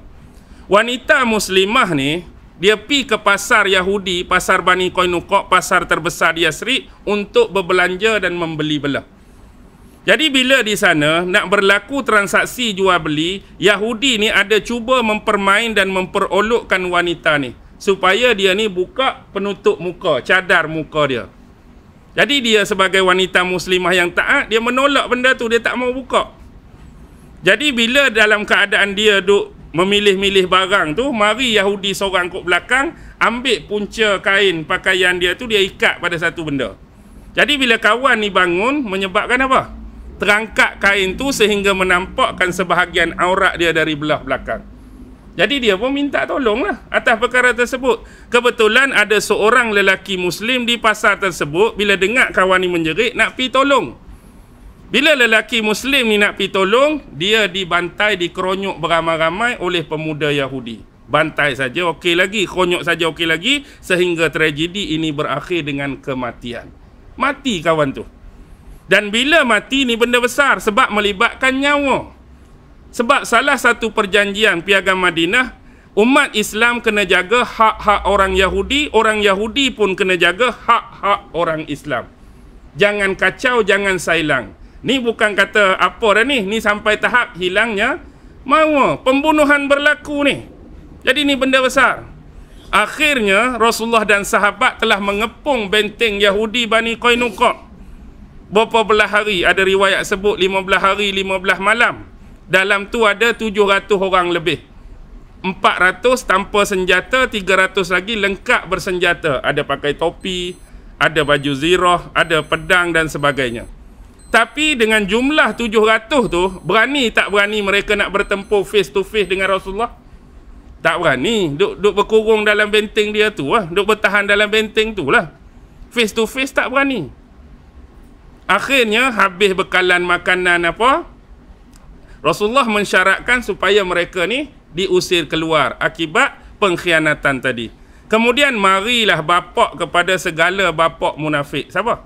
S1: Wanita muslimah ni, dia pi ke pasar Yahudi, pasar Bani Qainuqa, pasar terbesar di Yasrib untuk berbelanja dan membeli belah. Jadi bila di sana nak berlaku transaksi jual beli, Yahudi ni ada cuba mempermain dan memperolokkan wanita ni supaya dia ni buka penutup muka, cadar muka dia. Jadi dia sebagai wanita muslimah yang taat, dia menolak benda tu, dia tak mau buka. Jadi bila dalam keadaan dia duk memilih-milih barang tu, mari Yahudi seorang kat belakang ambil punca kain pakaian dia tu, dia ikat pada satu benda. Jadi bila kawan ni bangun, menyebabkan apa? Terangkat kain tu sehingga menampakkan sebahagian aurat dia dari belah belakang. Jadi dia pun minta tolonglah atas perkara tersebut. Kebetulan ada seorang lelaki Muslim di pasar tersebut, bila dengar kawan ni menjerit, nak pi tolong. Bila lelaki Muslim ni nak pi tolong, dia dibantai, dikeronyok beramai-ramai oleh pemuda Yahudi. Bantai saja okey lagi, keronyok saja okey lagi, sehingga tragedi ini berakhir dengan kematian. Mati kawan tu. Dan bila mati ni benda besar sebab melibatkan nyawa. Sebab salah satu perjanjian Piagam Madinah, umat Islam kena jaga hak-hak orang Yahudi pun kena jaga hak-hak orang Islam. Jangan kacau, jangan sailang. Ni bukan kata apa dah ni sampai tahap hilangnya mawa, pembunuhan berlaku ni. Jadi ni benda besar. Akhirnya Rasulullah dan sahabat telah mengepung benteng Yahudi Bani Qainuqa. Berapa belah hari, ada riwayat sebut 15 hari 15 malam. Dalam tu ada 700 orang lebih. 400 tanpa senjata, 300 lagi lengkap bersenjata. Ada pakai topi, ada baju zirah, ada pedang dan sebagainya. Tapi dengan jumlah 700 tu, berani tak berani mereka nak bertempur face to face dengan Rasulullah? Tak berani. Duk berkurung dalam benteng dia tu lah. Duk bertahan dalam benteng tu lah. Face to face tak berani. Akhirnya habis bekalan makanan apa, Rasulullah mensyaratkan supaya mereka ni diusir keluar akibat pengkhianatan tadi. Kemudian marilah bapak kepada segala bapak munafik. Siapa?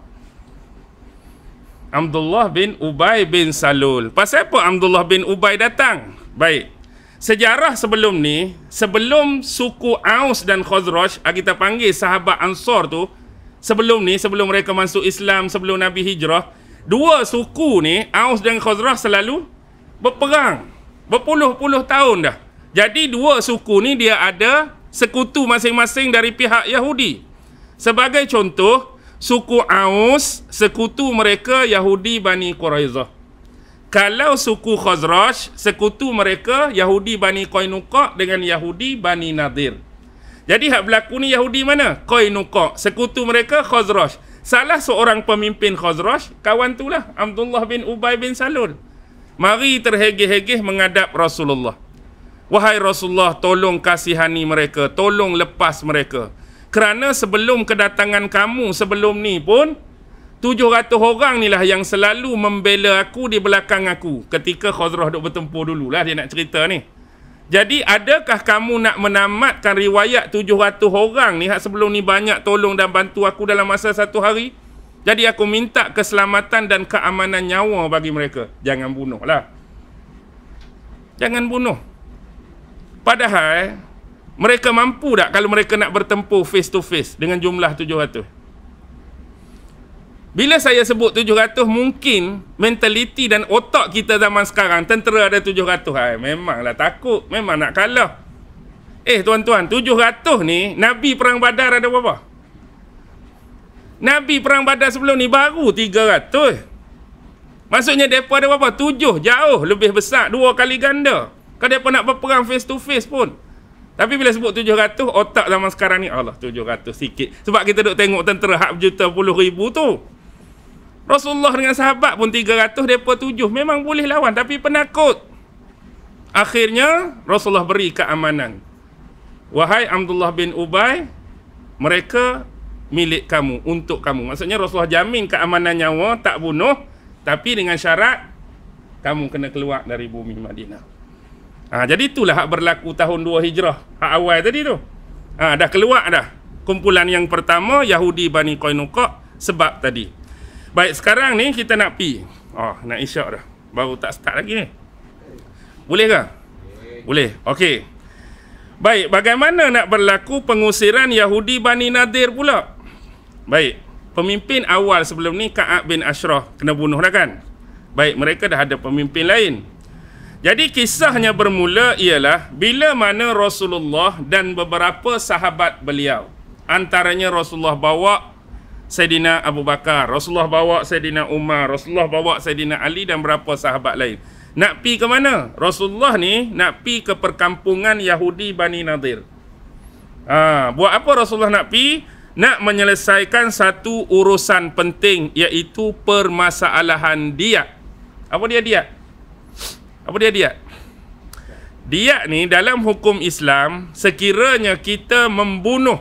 S1: Abdullah bin Ubay bin Salul. Pasal apa Abdullah bin Ubay datang? Baik. Sejarah sebelum ni, sebelum suku Aus dan Khazraj, kita panggil sahabat Ansar tu, sebelum mereka masuk Islam, sebelum Nabi hijrah, dua suku ni, Aus dan Khazraj, selalu berperang berpuluh-puluh tahun dah. Jadi dua suku ni dia ada sekutu masing-masing dari pihak Yahudi. Sebagai contoh, suku Aus, sekutu mereka Yahudi Bani Quraizah. Kalau suku Khazraj, sekutu mereka Yahudi Bani Qainuqa dengan Yahudi Bani Nadir. Jadi hak berlaku ni Yahudi mana? Qainuqa. Sekutu mereka Khazraj. Salah seorang pemimpin Khazraj, kawan tu lah, Abdullah bin Ubay bin Salul. Mari terhegeh-hegeh menghadap Rasulullah. Wahai Rasulullah, tolong kasihani mereka, tolong lepas mereka. Kerana sebelum kedatangan kamu sebelum ni pun, 700 orang ni lah yang selalu membela aku di belakang aku. Ketika Khazraj duk bertempur dulu lah, dia nak cerita ni. Jadi adakah kamu nak menamatkan riwayat 700 orang ni, hak sebelum ni banyak tolong dan bantu aku dalam masa satu hari? Jadi aku minta keselamatan dan keamanan nyawa bagi mereka. Jangan bunuh lah. Jangan bunuh. Padahal mereka mampu tak kalau mereka nak bertempur face to face dengan jumlah 700? Bila saya sebut 700, mungkin mentaliti dan otak kita zaman sekarang, tentera ada 700. Memanglah takut, memang nak kalah. Tuan-tuan, 700 ni, Nabi Perang Badar ada berapa? Nabi Perang Badar sebelum ni baru 300. Maksudnya mereka ada berapa? 7, jauh lebih besar, 2 kali ganda. Kalau mereka nak berperang face to face pun. Tapi bila sebut 700, otak zaman sekarang ni, Allah 700 sikit. Sebab kita duk tengok tentera hak juta puluh ribu tu. Rasulullah dengan sahabat pun 300, mereka 7. Memang boleh lawan, tapi penakut. Akhirnya, Rasulullah beri keamanan. Wahai Abdullah bin Ubay, mereka milik kamu, untuk kamu. Maksudnya Rasulullah jamin keamanan nyawa, tak bunuh, tapi dengan syarat, kamu kena keluar dari bumi Madinah. Jadi itulah hak berlaku tahun 2 Hijrah, hak awal tadi tu. Dah keluar dah. Kumpulan yang pertama, Yahudi Bani Qainuqa, sebab tadi. Baik, sekarang ni kita nak pi. Nak isyak dah. Baru tak start lagi ni. Boleh ke? Boleh. Okey. Baik, bagaimana nak berlaku pengusiran Yahudi Bani Nadir pula? Baik, pemimpin awal sebelum ni Ka'ab bin Ashraf kena bunuh dah kan? Baik, mereka dah ada pemimpin lain. Jadi kisahnya bermula ialah bila mana Rasulullah dan beberapa sahabat beliau, antaranya Rasulullah bawa Sayyidina Abu Bakar, Rasulullah bawa Sayyidina Umar, Rasulullah bawa Sayyidina Ali dan beberapa sahabat lain. Nak pi ke mana? Rasulullah ni nak pi ke perkampungan Yahudi Bani Nadir. Buat apa Rasulullah nak pi? Nak menyelesaikan satu urusan penting, iaitu permasalahan diat. Apa dia diat? Apa dia diat? Diat ni dalam hukum Islam, sekiranya kita membunuh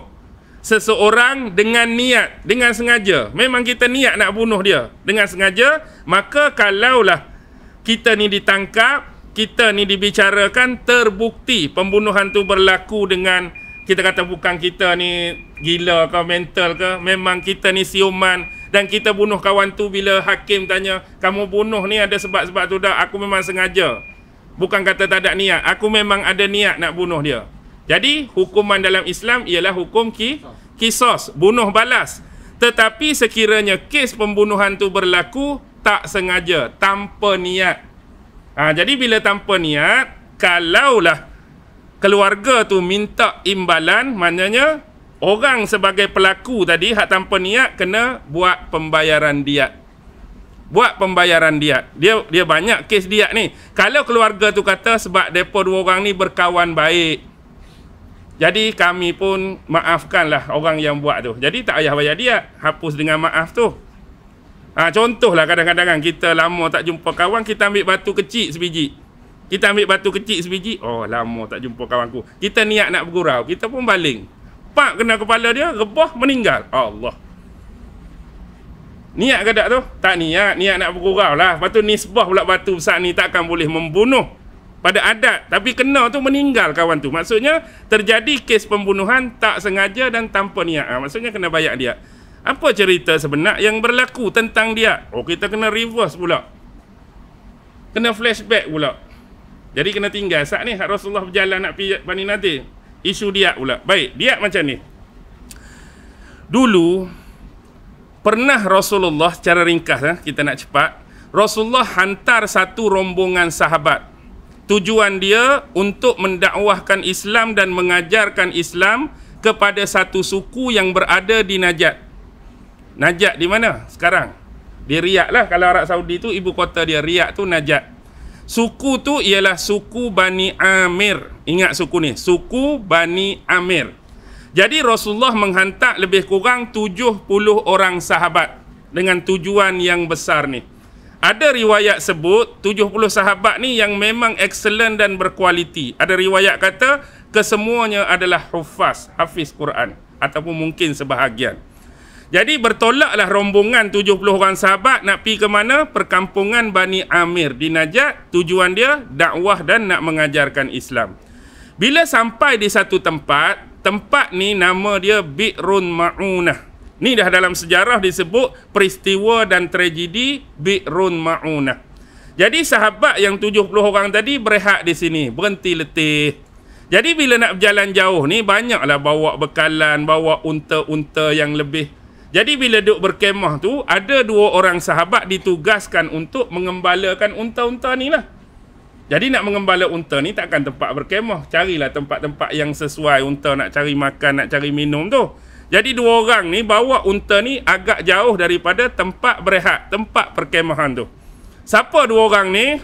S1: seseorang dengan niat, dengan sengaja, memang kita niat nak bunuh dia dengan sengaja, maka kalaulah kita ni ditangkap, kita ni dibicarakan, terbukti pembunuhan tu berlaku dengan, kita kata bukan kita ni gila ke, mental ke, memang kita ni siuman, dan kita bunuh kawan tu bila hakim tanya, kamu bunuh ni ada sebab-sebab tu dah, aku memang sengaja. Bukan kata tak ada niat, aku memang ada niat nak bunuh dia. Jadi, hukuman dalam Islam ialah hukum kisos, bunuh balas. Tetapi sekiranya kes pembunuhan tu berlaku tak sengaja, tanpa niat. Jadi bila tanpa niat, kalaulah keluarga tu minta imbalan, maknanya orang sebagai pelaku tadi, hak tanpa niat, kena buat pembayaran diat. Buat pembayaran diat. Dia banyak kes diat ni. Kalau keluarga tu kata sebab mereka 2 orang ni berkawan baik, jadi kami pun maafkanlah orang yang buat tu. Jadi tak payah bayar diat, hapus dengan maaf tu. Contohlah kadang-kadang kan kita lama tak jumpa kawan, kita ambil batu kecil sebiji. Kita ambil batu kecil sebiji, lama tak jumpa kawanku. Kita niat nak bergurau, kita pun baling. Pak kena kepala dia, rebah, meninggal. Allah. Niat ke tak tu? Tak niat, niat nak bergurau lah. Lepas tu nisbah pula batu besar ni takkan boleh membunuh pada adat. Tapi kena tu meninggal kawan tu. Maksudnya terjadi kes pembunuhan tak sengaja dan tanpa niat. Maksudnya kena bayar dia. Apa cerita sebenar yang berlaku tentang dia? Kita kena reverse pula. Kena flashback pula. Jadi kena tinggal saat ni Rasulullah berjalan nak pergi Bani Nadir. Isu diat pula. Baik, diat macam ni. Dulu pernah Rasulullah, secara ringkas kita nak cepat, Rasulullah hantar satu rombongan sahabat. Tujuan dia untuk mendakwahkan Islam dan mengajarkan Islam kepada satu suku yang berada di Najd. Najd di mana sekarang? Di Riyadh lah. Kalau Arab Saudi tu ibu kota dia, Riyadh tu Najd. Suku tu ialah suku Bani Amir. Ingat suku ni, suku Bani Amir. Jadi Rasulullah menghantar lebih kurang 70 orang sahabat dengan tujuan yang besar ni. Ada riwayat sebut 70 sahabat ni yang memang excellent dan berkualiti. Ada riwayat kata kesemuanya adalah hafiz Quran, ataupun mungkin sebahagian. Jadi bertolaklah rombongan 70 orang sahabat nak pergi ke mana? Perkampungan Bani Amir di Najd. Tujuan dia dakwah dan nak mengajarkan Islam. Bila sampai di satu tempat ni nama dia Bi'run Ma'unah. Ni dah dalam sejarah disebut peristiwa dan tragedi Bi'run Ma'unah. Jadi sahabat yang 70 orang tadi berehat di sini, berhenti letih. Jadi bila nak berjalan jauh ni, banyaklah bawa bekalan, bawa unta-unta yang lebih. Jadi bila duduk berkemah tu, ada 2 orang sahabat ditugaskan untuk mengembalakan unta-unta ni lah. Jadi nak mengembala unta ni takkan tempat berkemah. Carilah tempat-tempat yang sesuai unta nak cari makan, nak cari minum tu. Jadi 2 orang ni bawa unta ni agak jauh daripada tempat berehat, tempat perkemahan tu. Siapa 2 orang ni?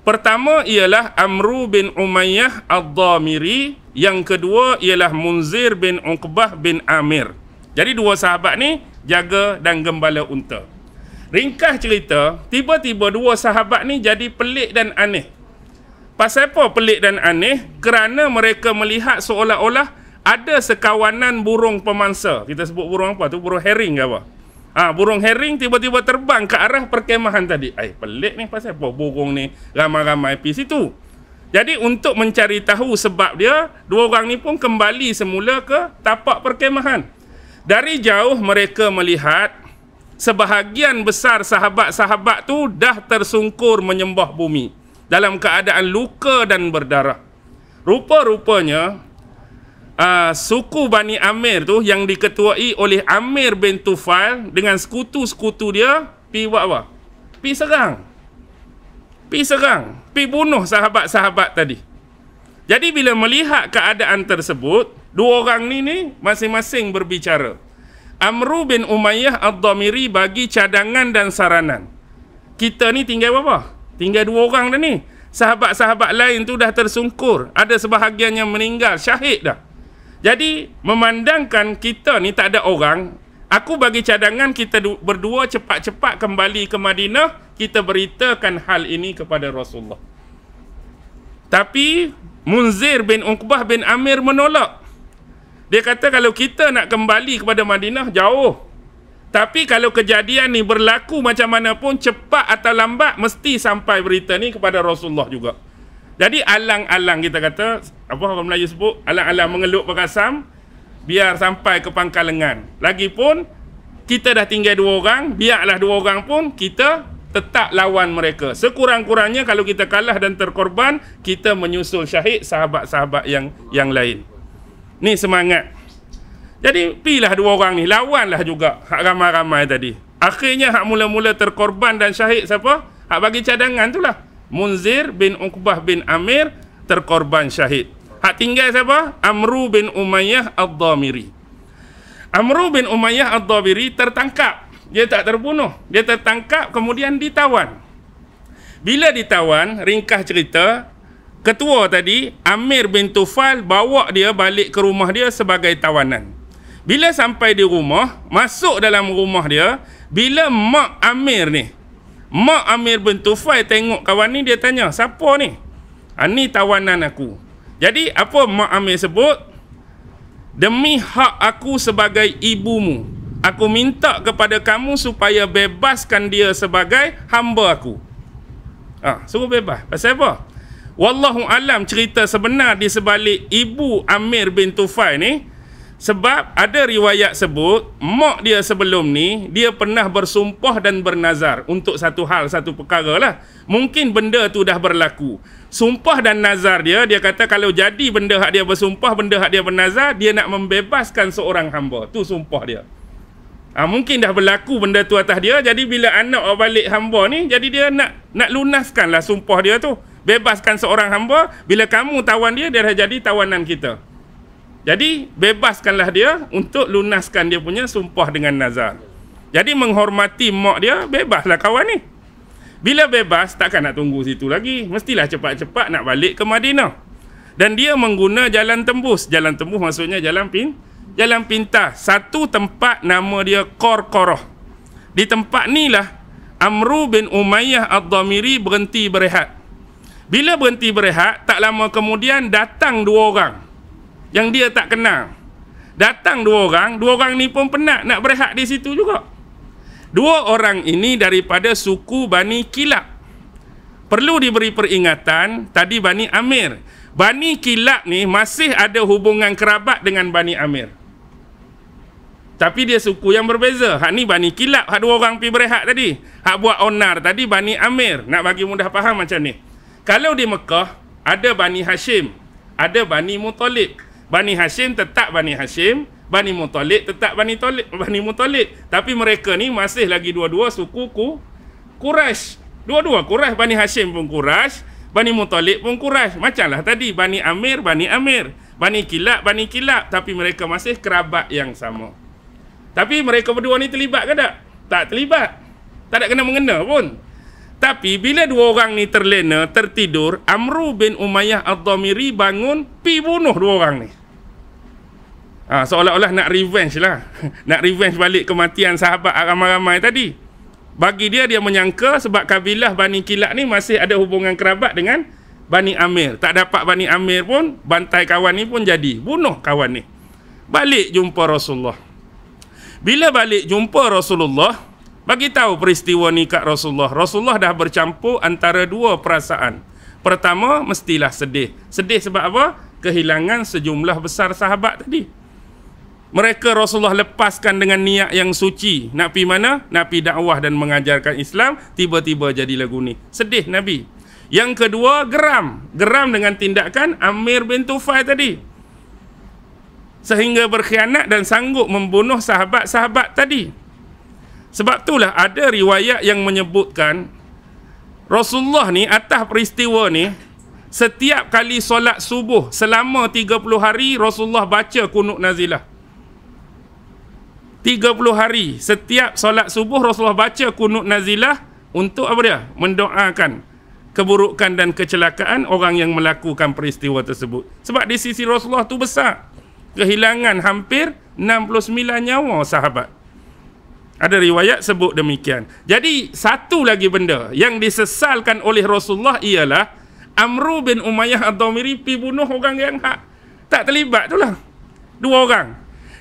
S1: Pertama ialah Amru bin Umayyah Ad-Dhamiri. Yang kedua ialah Munzir bin Uqbah bin Amir. Jadi 2 sahabat ni jaga dan gembala unta. Ringkas cerita, tiba-tiba 2 sahabat ni jadi pelik dan aneh. Pasal apa pelik dan aneh? Kerana mereka melihat seolah-olah ada sekawanan burung pemangsa. Kita sebut burung apa tu? Burung herring ke apa? Burung herring tiba-tiba terbang ke arah perkemahan tadi. Pelik ni, pasal apa burung ni ramai-ramai pergi situ. Jadi untuk mencari tahu sebab dia, 2 orang ni pun kembali semula ke tapak perkemahan. Dari jauh mereka melihat sebahagian besar sahabat-sahabat tu dah tersungkur menyembah bumi dalam keadaan luka dan berdarah. Rupa-rupanya suku Bani Amir tu yang diketuai oleh Amir bin Tufail dengan sekutu-sekutu dia pi buat apa? Pi serang. Pi bunuh sahabat-sahabat tadi. Jadi bila melihat keadaan tersebut, 2 orang ni masing-masing berbicara. Amru bin Umayyah Ad-Dhamiri bagi cadangan dan saranan. Kita ni tinggal berapa? Tinggal 2 orang dah ni. Sahabat-sahabat lain tu dah tersungkur. Ada sebahagian yang meninggal, syahid dah. Jadi memandangkan kita ni tak ada orang, aku bagi cadangan kita berdua cepat-cepat kembali ke Madinah, kita beritakan hal ini kepada Rasulullah. Tapi Munzir bin Uqbah bin Amir menolak. Dia kata kalau kita nak kembali kepada Madinah jauh. Tapi kalau kejadian ni berlaku macam mana pun, cepat atau lambat mesti sampai berita ni kepada Rasulullah juga. Jadi alang-alang, kita kata, apa orang Melayu sebut, alang-alang mengeluk berkasam, biar sampai ke pangkal lengan. Lagipun, kita dah tinggal 2 orang, biarlah 2 orang pun, kita tetap lawan mereka. Sekurang-kurangnya kalau kita kalah dan terkorban, kita menyusul syahid sahabat-sahabat yang lain. Ni semangat. Jadi, pilihlah 2 orang ni, lawanlah juga hak ramai-ramai tadi. Akhirnya, hak mula-mula terkorban dan syahid siapa? Hak bagi cadangan tu lah. Munzir bin Uqbah bin Amir terkorban syahid. Hak tinggal siapa? Amru bin Umayyah Ad-Dhamiri. Amru bin Umayyah Ad-Dhamiri tertangkap. Dia tak terbunuh. Dia tertangkap kemudian ditawan. Bila ditawan, ringkas cerita, ketua tadi, Amir bin Tufail, bawa dia balik ke rumah dia sebagai tawanan. Bila sampai di rumah, masuk dalam rumah dia, bila mak Amir ni, mak Amir bin Tufail tengok kawan ni, dia tanya, siapa ni? Ni tawanan aku. Jadi apa mak Amir sebut? Demi hak aku sebagai ibumu, aku minta kepada kamu supaya bebaskan dia sebagai hamba aku. Suruh bebas. Pasal apa? Wallahu alam cerita sebenar di sebalik ibu Amir bin Tufail ni. Sebab ada riwayat sebut, mak dia sebelum ni, dia pernah bersumpah dan bernazar untuk satu hal, satu perkara lah. Mungkin benda tu dah berlaku. Sumpah dan nazar dia kata kalau jadi benda hak dia bersumpah, benda hak dia bernazar, dia nak membebaskan seorang hamba. Tu sumpah dia. Mungkin dah berlaku benda tu atas dia, jadi bila anak balik hamba ni, jadi dia nak lunaskan lah sumpah dia tu. Bebaskan seorang hamba, bila kamu tawan dia, dia dah jadi tawanan kita. Jadi, bebaskanlah dia untuk lunaskan dia punya sumpah dengan nazar. Jadi, menghormati mak dia, bebaslah kawan ni. Bila bebas, takkan nak tunggu situ lagi. Mestilah cepat-cepat nak balik ke Madinah. Dan dia mengguna jalan tembus. Jalan tembus maksudnya jalan pintas. Satu tempat nama dia Qorqorah. Di tempat ni lah, Amru bin Umayyah Ad-Dhamiri berhenti berehat. Bila berhenti berehat, tak lama kemudian datang 2 orang yang dia tak kenal. Datang 2 orang, 2 orang ni pun penat nak berehat di situ juga. 2 orang ini daripada suku Bani Kilab. Perlu diberi peringatan, tadi Bani Amir. Bani Kilab ni masih ada hubungan kerabat dengan Bani Amir. Tapi dia suku yang berbeza. Hak ni Bani Kilab, hak dua orang pergi berehat tadi. Hak buat onar tadi Bani Amir. Nak bagi mudah faham macam ni. Kalau di Mekah, ada Bani Hashim, ada Bani Muttalib. Bani Hashim tetap Bani Hashim, Bani Muttalib tetap Bani Muttalib. Tapi mereka ni masih lagi dua-dua suku Quraisy. Dua-dua Quraisy, Bani Hashim pun Quraisy, Bani Muttalib pun Quraisy. Macamlah tadi Bani Amir, Bani Kilab, tapi mereka masih kerabat yang sama. Tapi mereka berdua ni terlibat ke tak? Tak terlibat. Tak ada kena-mengena pun. Tapi bila dua orang ni terlena, tertidur, Amru bin Umayyah Ad-Dhamiri bangun, pi bunuh dua orang ni. Seolah-olah nak revenge lah. Nak revenge balik kematian sahabat ramai-ramai tadi. Bagi dia menyangka sebab kabilah Bani Kilab ni masih ada hubungan kerabat dengan Bani Amir. Tak dapat Bani Amir pun, bantai kawan ni pun jadi. Bunuh kawan ni. Balik jumpa Rasulullah. Bila balik jumpa Rasulullah, bagi tahu peristiwa ni kat Rasulullah. Rasulullah dah bercampur antara dua perasaan. Pertama, mestilah sedih. Sedih sebab apa? Kehilangan sejumlah besar sahabat tadi. Mereka Rasulullah lepaskan dengan niat yang suci. Nak pergi mana? Nak pergi dakwah dan mengajarkan Islam. Tiba-tiba jadi lagu ni. Sedih Nabi. Yang kedua, geram. Geram dengan tindakan Amir bin Tufail tadi. Sehingga berkhianat dan sanggup membunuh sahabat-sahabat tadi. Sebab itulah ada riwayat yang menyebutkan Rasulullah ni atas peristiwa ni, setiap kali solat subuh selama 30 hari Rasulullah baca kunut nazilah. 30 hari setiap solat subuh Rasulullah baca kunut nazilah untuk apa dia? Mendoakan keburukan dan kecelakaan orang yang melakukan peristiwa tersebut. Sebab di sisi Rasulullah tu besar. Kehilangan hampir 69 nyawa sahabat. Ada riwayat sebut demikian. Jadi satu lagi benda yang disesalkan oleh Rasulullah ialah Amru bin Umayyah Ad-Dhamiri pi bunuh orang yang tak terlibat tu lah. Dua orang.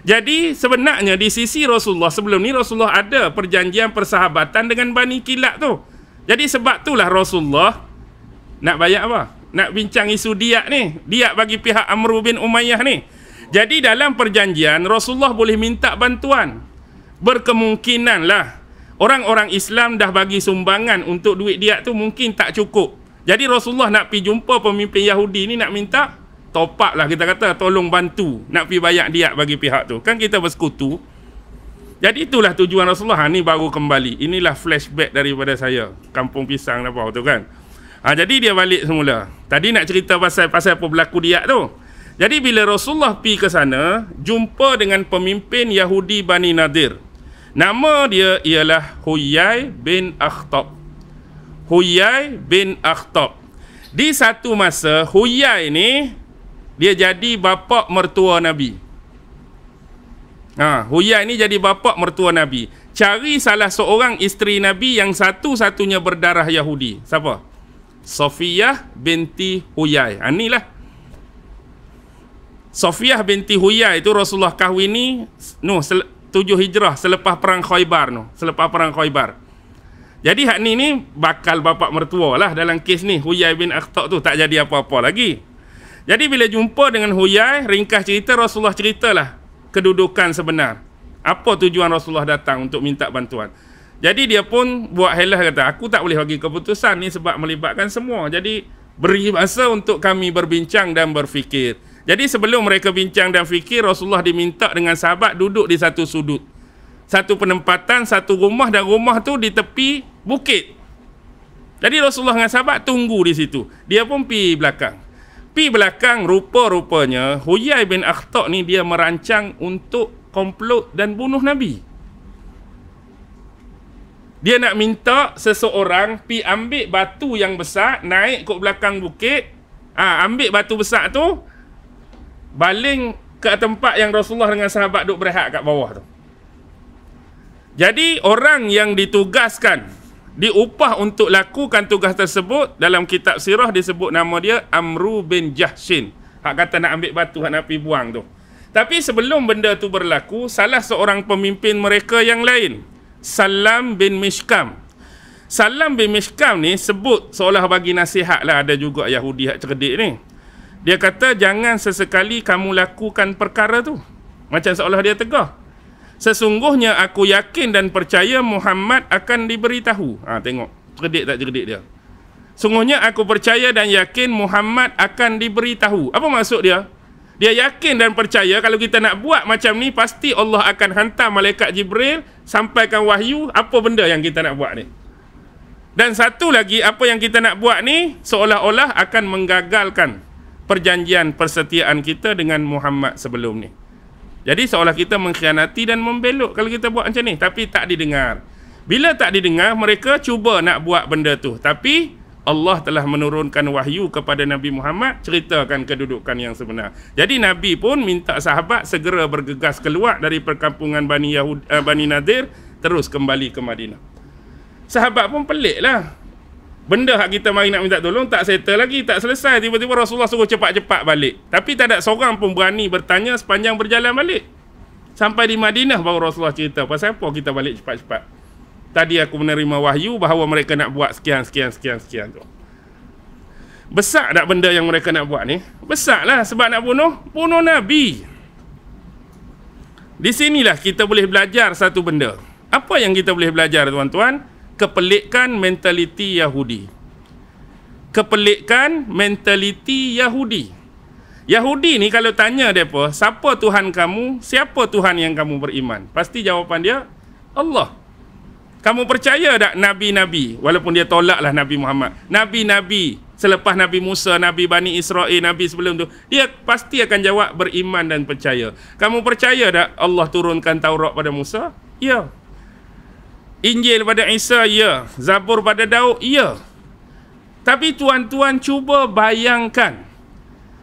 S1: Jadi sebenarnya di sisi Rasulullah sebelum ni Rasulullah ada perjanjian persahabatan dengan Bani Kilab tu. Jadi sebab itulah Rasulullah nak bayar apa? Nak bincang isu diat ni. Diat bagi pihak Amru bin Umayyah ni. Jadi dalam perjanjian Rasulullah boleh minta bantuan. Berkemungkinan lah orang-orang Islam dah bagi sumbangan untuk duit diat tu mungkin tak cukup. Jadi Rasulullah nak pergi jumpa pemimpin Yahudi ni, nak minta top up lah, kita kata tolong bantu nak pergi bayar diat bagi pihak tu. Kan kita bersekutu. Jadi itulah tujuan Rasulullah. Ni baru kembali. Inilah flashback daripada saya, Kampung Pisang apa tu kan. Jadi dia balik semula. Tadi nak cerita pasal apa berlaku diat tu. Jadi bila Rasulullah pergi ke sana, jumpa dengan pemimpin Yahudi Bani Nadir. Nama dia ialah Huyai bin Akhtab. Huyai bin Akhtab. Di satu masa, Huyai ni, dia jadi bapa mertua Nabi. Huyai ni jadi bapa mertua Nabi. Cari salah seorang isteri Nabi yang satu-satunya berdarah Yahudi. Siapa? Safiyah binti Huyai. Inilah. Safiyah binti Huyai itu Rasulullah kahwini 7 Hijrah selepas perang Khaybar selepas perang Khaybar. Jadi hak ni bakal bapa mertua lah dalam kes ni. Huyai bin Akhtab tu tak jadi apa-apa lagi. Jadi bila jumpa dengan Huyai, ringkas cerita Rasulullah ceritalah kedudukan sebenar. Apa tujuan Rasulullah datang untuk minta bantuan. Jadi dia pun buat helah, kata aku tak boleh bagi keputusan ni sebab melibatkan semua. Jadi beri masa untuk kami berbincang dan berfikir. Jadi sebelum mereka bincang dan fikir, Rasulullah diminta dengan sahabat duduk di satu sudut. Satu penempatan, satu rumah, dan rumah tu di tepi bukit. Jadi Rasulullah dengan sahabat tunggu di situ. Dia pun pergi belakang. Pergi belakang, rupa-rupanya Huyai bin Akhtab ni dia merancang untuk komplot dan bunuh Nabi. Dia nak minta seseorang pergi ambil batu yang besar, naik ke belakang bukit, ambil batu besar tu, baling ke tempat yang Rasulullah dengan sahabat duduk berehat kat bawah tu. Jadi orang yang ditugaskan, diupah untuk lakukan tugas tersebut, dalam kitab sirah disebut nama dia Amru bin Jahshin. Hak kata nak ambil batu, hak nak pergi buang tu. Tapi sebelum benda tu berlaku, salah seorang pemimpin mereka yang lain, Salam bin Mishkam. Salam bin Mishkam ni sebut seolah bagi nasihat lah, ada juga Yahudi hak cerdik ni. Dia kata jangan sesekali kamu lakukan perkara tu. Macam seolah dia tegah. Sesungguhnya aku yakin dan percaya Muhammad akan diberitahu. Tengok, cerdik tak cerdik dia. Sungguhnya aku percaya dan yakin Muhammad akan diberitahu. Apa maksud dia? Dia yakin dan percaya kalau kita nak buat macam ni, pasti Allah akan hantar malaikat Jibril sampaikan wahyu apa benda yang kita nak buat ni. Dan satu lagi, apa yang kita nak buat ni seolah-olah akan menggagalkan perjanjian persetiaan kita dengan Muhammad sebelum ni. Jadi seolah kita mengkhianati dan membelok kalau kita buat macam ni. Tapi tak didengar. Bila tak didengar, mereka cuba nak buat benda tu. Tapi Allah telah menurunkan wahyu kepada Nabi Muhammad, ceritakan kedudukan yang sebenar. Jadi Nabi pun minta sahabat segera bergegas keluar dari perkampungan Bani Nadir, terus kembali ke Madinah. Sahabat pun pelik lah. Benda hak kita mari nak minta tolong tak settle lagi, tak selesai. Tiba-tiba Rasulullah suruh cepat-cepat balik. Tapi tak ada seorang pun berani bertanya sepanjang berjalan balik. Sampai di Madinah baru Rasulullah cerita, pasal apa kita balik cepat-cepat? Tadi aku menerima wahyu bahawa mereka nak buat sekian tu. Besar tak benda yang mereka nak buat ni? Besar lah, sebab nak bunuh Nabi. Di sinilah kita boleh belajar satu benda. Apa yang kita boleh belajar, tuan-tuan? Kepelikan mentaliti Yahudi. Kepelikan mentaliti Yahudi. Yahudi ni kalau tanya mereka, siapa Tuhan kamu? Siapa Tuhan yang kamu beriman? Pasti jawapan dia, Allah. Kamu percaya tak Nabi-Nabi? Walaupun dia tolaklah Nabi Muhammad. Nabi-Nabi selepas Nabi Musa, Nabi Bani Israel, Nabi sebelum tu, dia pasti akan jawab beriman dan percaya. Kamu percaya tak Allah turunkan Taurat pada Musa? Ya. Injil pada Isa? Ya. Zabur pada Daud? Ya. Tapi tuan-tuan cuba bayangkan,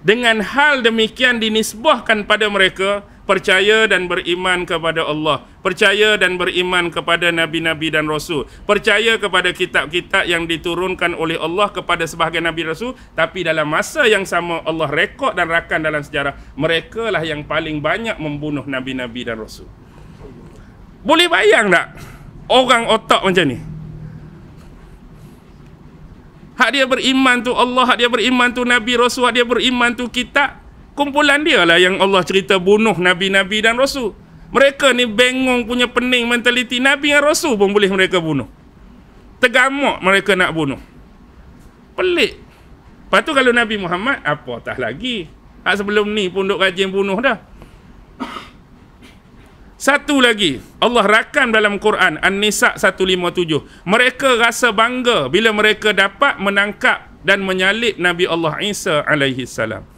S1: dengan hal demikian dinisbahkan pada mereka, percaya dan beriman kepada Allah, percaya dan beriman kepada Nabi-Nabi dan Rasul, percaya kepada kitab-kitab yang diturunkan oleh Allah kepada sebahagian Nabi Rasul. Tapi dalam masa yang sama Allah rekod dan rakam dalam sejarah, mereka lah yang paling banyak membunuh Nabi-Nabi dan Rasul. Boleh bayang tak orang otak macam ni? Hak dia beriman tu Allah, hak dia beriman tu Nabi Rasul, hak dia beriman tu kitab. Kumpulan dia lah yang Allah cerita bunuh Nabi-Nabi dan Rasul. Mereka ni bengong punya pening mentaliti. Nabi dan Rasul pun boleh mereka bunuh. Tegamuk mereka nak bunuh. Pelik. Lepas tu kalau Nabi Muhammad, apa tak lagi. Hak sebelum ni pun duk rajin bunuh dah. Satu lagi, Allah rakam dalam Quran An-Nisa 157. Mereka rasa bangga bila mereka dapat menangkap dan menyalib Nabi Allah Isa alaihi salam.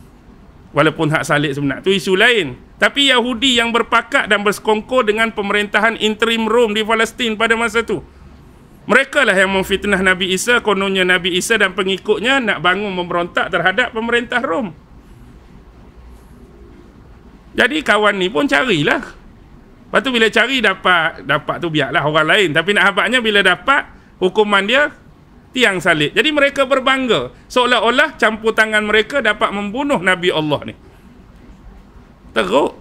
S1: Walaupun hak salib sebenar tu isu lain. Tapi Yahudi yang berpakat dan bersekongkol dengan pemerintahan interim Rom di Palestin pada masa tu, mereka lah yang memfitnah Nabi Isa. Kononnya Nabi Isa dan pengikutnya nak bangun memberontak terhadap pemerintah Rom. Jadi kawan ni pun carilah. Lepas tu bila cari dapat tu biarlah orang lain. Tapi nak habaknya bila dapat, hukuman dia tiang salib. Jadi mereka berbangga seolah-olah campur tangan mereka dapat membunuh Nabi Allah ni. Teruk.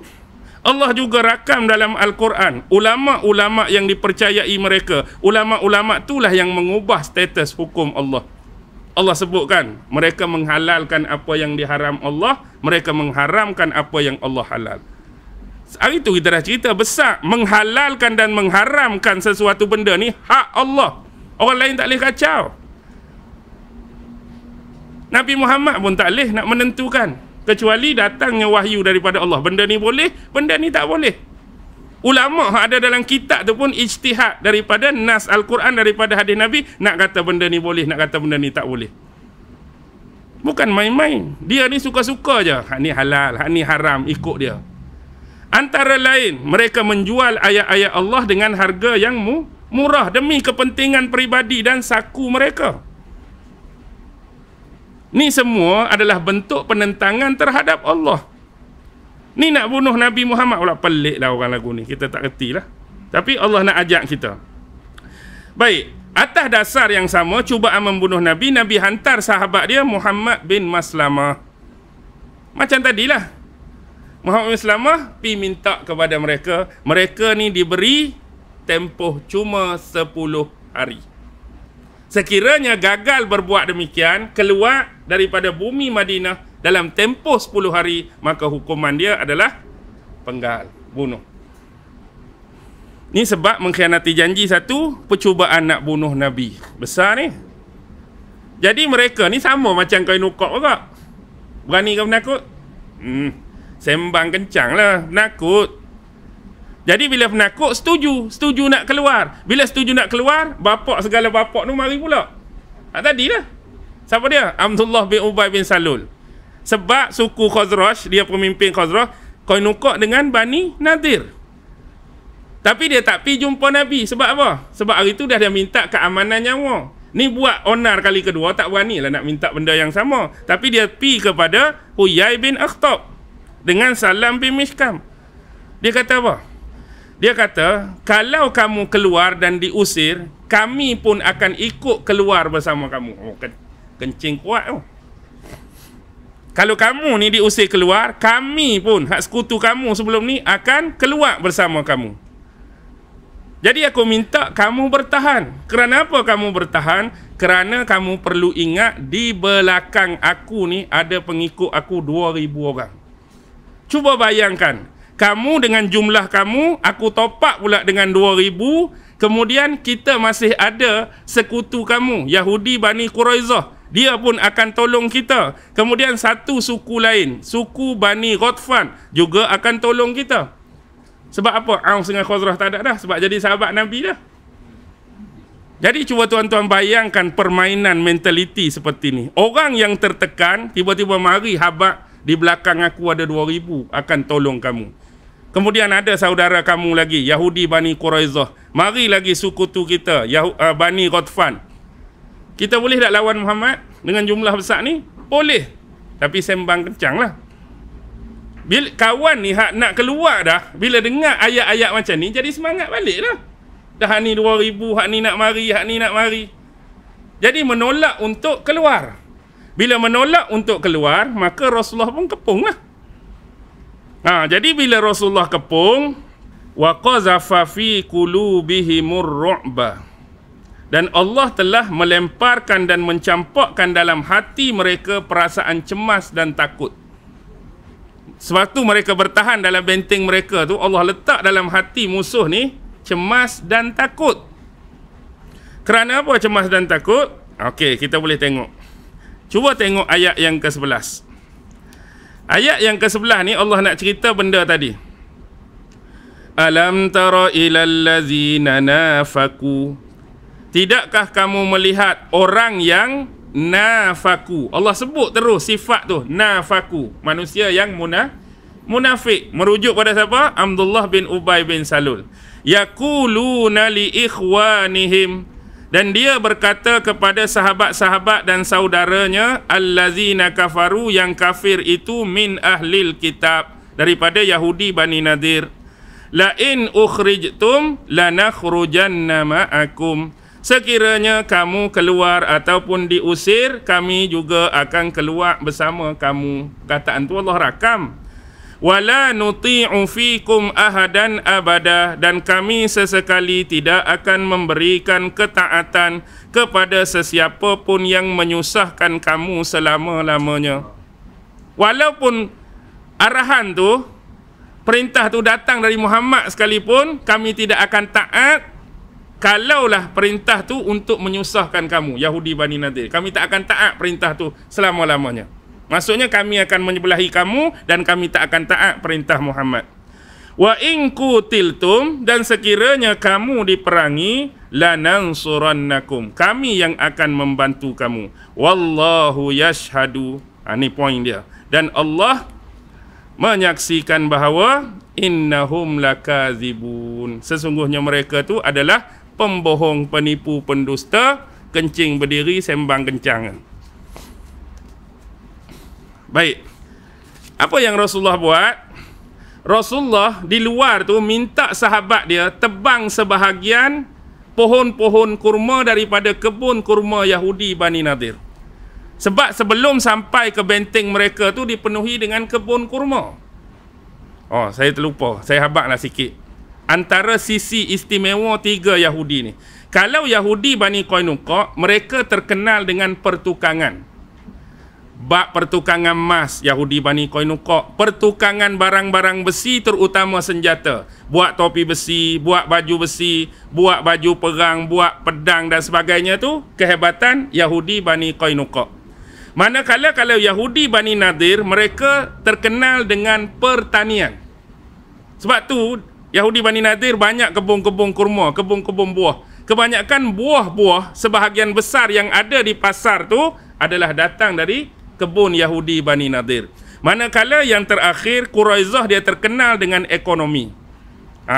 S1: Allah juga rakam dalam Al-Quran, ulama-ulama yang dipercayai mereka, ulama-ulama itulah yang mengubah status hukum Allah. Allah sebutkan mereka menghalalkan apa yang diharam Allah, mereka mengharamkan apa yang Allah halal. Hari itu kita dah cerita besar, menghalalkan dan mengharamkan sesuatu benda ni hak Allah. Orang lain tak boleh kacau. Nabi Muhammad pun tak boleh nak menentukan, kecuali datangnya wahyu daripada Allah. Benda ni boleh, benda ni tak boleh. Ulama ada dalam kitab tu pun ijtihad daripada nas Al-Quran, daripada hadis Nabi, nak kata benda ni boleh, nak kata benda ni tak boleh. Bukan main-main. Dia ni suka-suka je. Hak ni halal, hak ni haram, ikut dia. Antara lain, mereka menjual ayat-ayat Allah dengan harga yang murah demi kepentingan peribadi dan saku mereka. Ni semua adalah bentuk penentangan terhadap Allah. Ni nak bunuh Nabi Muhammad pula. Pelik lah orang lagu ni. Kita tak kerti lah. Tapi Allah nak ajak kita. Baik. Atas dasar yang sama, cubaan membunuh Nabi, Nabi hantar sahabat dia Muhammad bin Maslamah. Macam tadilah. Muhammad bin Maslamah pergi minta kepada mereka. Mereka ni diberi tempoh cuma 10 hari. Sekiranya gagal berbuat demikian, keluar daripada bumi Madinah dalam tempoh 10 hari, maka hukuman dia adalah penggal, bunuh. Ni sebab mengkhianati janji satu, percubaan nak bunuh Nabi. Besar ni. Jadi mereka ni sama macam Qainuqa juga. Berani ke penakut? Sembang kencang lah, penakut. Jadi bila penakut, setuju nak keluar. Bila setuju nak keluar, bapak segala bapak tu mari pula. Tadi lah. Siapa dia? Abdullah bin Ubay bin Salul. Sebab suku Khazraj, dia pemimpin Khazraj, Qainuqa dengan Bani Nadir. Tapi dia tak pergi jumpa Nabi. Sebab apa? Sebab hari tu dah dia minta keamanan nyawa. Ni buat onar kali kedua, tak berani lah nak minta benda yang sama. Tapi dia pergi kepada Huyai bin Akhtab dengan Salam bin Mishkam. Dia kata apa? Dia kata, kalau kamu keluar dan diusir, kami pun akan ikut keluar bersama kamu. Oh, kencing kuat tu. Kalau kamu ni diusir keluar, kami pun, hak sekutu kamu sebelum ni, akan keluar bersama kamu. Jadi aku minta kamu bertahan. Kerana apa kamu bertahan? Kerana kamu perlu ingat, di belakang aku ni ada pengikut aku 2,000 orang. Cuba bayangkan, kamu dengan jumlah kamu, aku topak pula dengan 2,000, kemudian kita masih ada sekutu kamu, Yahudi Bani Quraizah. Dia pun akan tolong kita. Kemudian satu suku lain, suku Bani Ghatfan, juga akan tolong kita. Sebab apa? Aus dengan Khazraj tak ada dah. Sebab jadi sahabat Nabi dah. Jadi cuba tuan-tuan bayangkan permainan mentaliti seperti ni. Orang yang tertekan, tiba-tiba mari habaq, di belakang aku ada 2,000, akan tolong kamu. Kemudian ada saudara kamu lagi, Yahudi Bani Quraizah. Mari lagi suku tu kita, Bani Ghatfan. Kita boleh tak lawan Muhammad dengan jumlah besar ni? Boleh. Tapi sembang kencang lah. Bila kawan ni hak nak keluar dah, bila dengar ayat-ayat macam ni, jadi semangat balik lah. Dah hak ni 2,000, hak ni nak mari, hak ni nak mari. Jadi menolak untuk keluar. Bila menolak untuk keluar, maka Rasulullah pun kepung lah. Jadi bila Rasulullah kepung, wa qazafa fi qulubihimur ru'ba, dan Allah telah melemparkan dan mencampakkan dalam hati mereka perasaan cemas dan takut. Sebab tu mereka bertahan dalam benteng mereka tu, Allah letak dalam hati musuh ni cemas dan takut. Kerana apa cemas dan takut? Okey, kita boleh tengok. Cuba tengok ayat yang ke-11. Ayat yang ke-11 ni Allah nak cerita benda tadi. Alam tara ilal ladzina nafaku. Tidakkah kamu melihat orang yang nafaku? Allah sebut terus sifat tu, nafaku, manusia yang munafik. Merujuk pada siapa? Abdullah bin Ubay bin Salul. Yaquluna li ikhwanihim, dan dia berkata kepada sahabat-sahabat dan saudaranya, allazina kafaru, yang kafir itu, min ahlil kitab, daripada Yahudi Bani Nadir, la in ukhrijtum lanakhrujanna ma'akum, sekiranya kamu keluar ataupun diusir, kami juga akan keluar bersama kamu. Kataan tu Allah rakam. Wala nuti'u fikum ahadan abada, dan kami sesekali tidak akan memberikan ketaatan kepada sesiapa pun yang menyusahkan kamu selama-lamanya. Walaupun arahan tu, perintah tu datang dari Muhammad sekalipun, kami tidak akan taat. Kalaulah perintah tu untuk menyusahkan kamu, Yahudi Bani Nadir, kami tak akan taat perintah tu selama-lamanya. Maksudnya kami akan menyebelahi kamu dan kami tak akan taat perintah Muhammad. Wa in qutiltum, dan sekiranya kamu diperangi, lanansurannakum, kami yang akan membantu kamu. Wallahu yashhadu, ini poin dia. Dan Allah menyaksikan bahawa innahum lakazibun, sesungguhnya mereka tu adalah pembohong, penipu, pendusta, kencing berdiri, sembang kencang. Baik, apa yang Rasulullah buat? Rasulullah di luar tu minta sahabat dia tebang sebahagian pohon-pohon kurma daripada kebun kurma Yahudi Bani Nadir. Sebab sebelum sampai ke benteng mereka tu dipenuhi dengan kebun kurma. Oh, saya terlupa, saya habaklah sikit. Antara sisi istimewa tiga Yahudi ni, kalau Yahudi Bani Qainuqa, mereka terkenal dengan pertukangan. Bab pertukangan emas, Yahudi Bani Qainuqa. Pertukangan barang-barang besi, terutama senjata. Buat topi besi, buat baju besi, buat baju perang, buat pedang dan sebagainya tu kehebatan Yahudi Bani Qainuqa. Manakala kalau Yahudi Bani Nadir, mereka terkenal dengan pertanian. Sebab tu Yahudi Bani Nadir banyak kebun-kebun kurma, kebun-kebun buah. Kebanyakan buah-buah sebahagian besar yang ada di pasar tu adalah datang dari kebun Yahudi Bani Nadir. Manakala yang terakhir Quraizah, dia terkenal dengan ekonomi.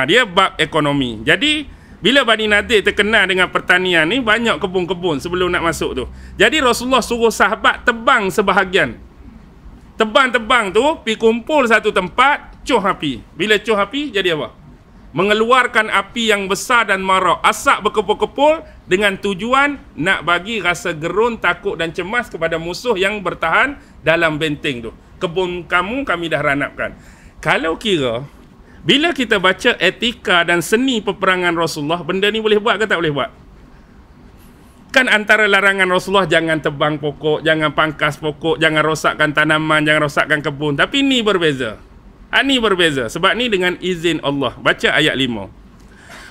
S1: Dia bab ekonomi. Jadi bila Bani Nadir terkenal dengan pertanian ni, banyak kebun-kebun sebelum nak masuk tu. Jadi Rasulullah suruh sahabat tebang sebahagian. Tebang-tebang tu, pergi kumpul satu tempat, cuh api. Bila cuh api, jadi apa? Mengeluarkan api yang besar dan marak. Asap berkepul-kepul dengan tujuan nak bagi rasa gerun, takut dan cemas kepada musuh yang bertahan dalam benteng tu. Kebun kamu kami dah ranapkan. Kalau kira, bila kita baca etika dan seni peperangan Rasulullah, benda ni boleh buat ke tak boleh buat? Kan antara larangan Rasulullah, jangan tebang pokok, jangan pangkas pokok, jangan rosakkan tanaman, jangan rosakkan kebun. Tapi ni berbeza. Ini berbeza. Sebab ni dengan izin Allah. Baca ayat 5.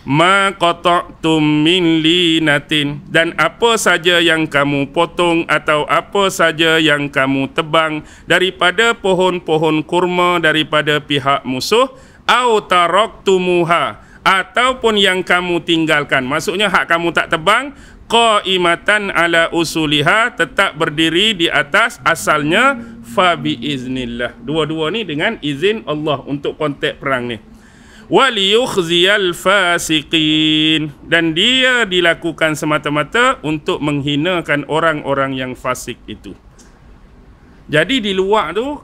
S1: Ma qata'tum min linatin, dan apa saja yang kamu potong atau apa saja yang kamu tebang daripada pohon-pohon kurma daripada pihak musuh, au taraktumuha, ataupun yang kamu tinggalkan. Maksudnya hak kamu tak tebang, qaimatan ala usuliha, tetap berdiri di atas asalnya, fa biiznillah. Dua-dua ni dengan izin Allah untuk konteks perang ni. Waliyukhziyal fasiqin, dan dia dilakukan semata-mata untuk menghinakan orang-orang yang fasik itu. Jadi di luar tu,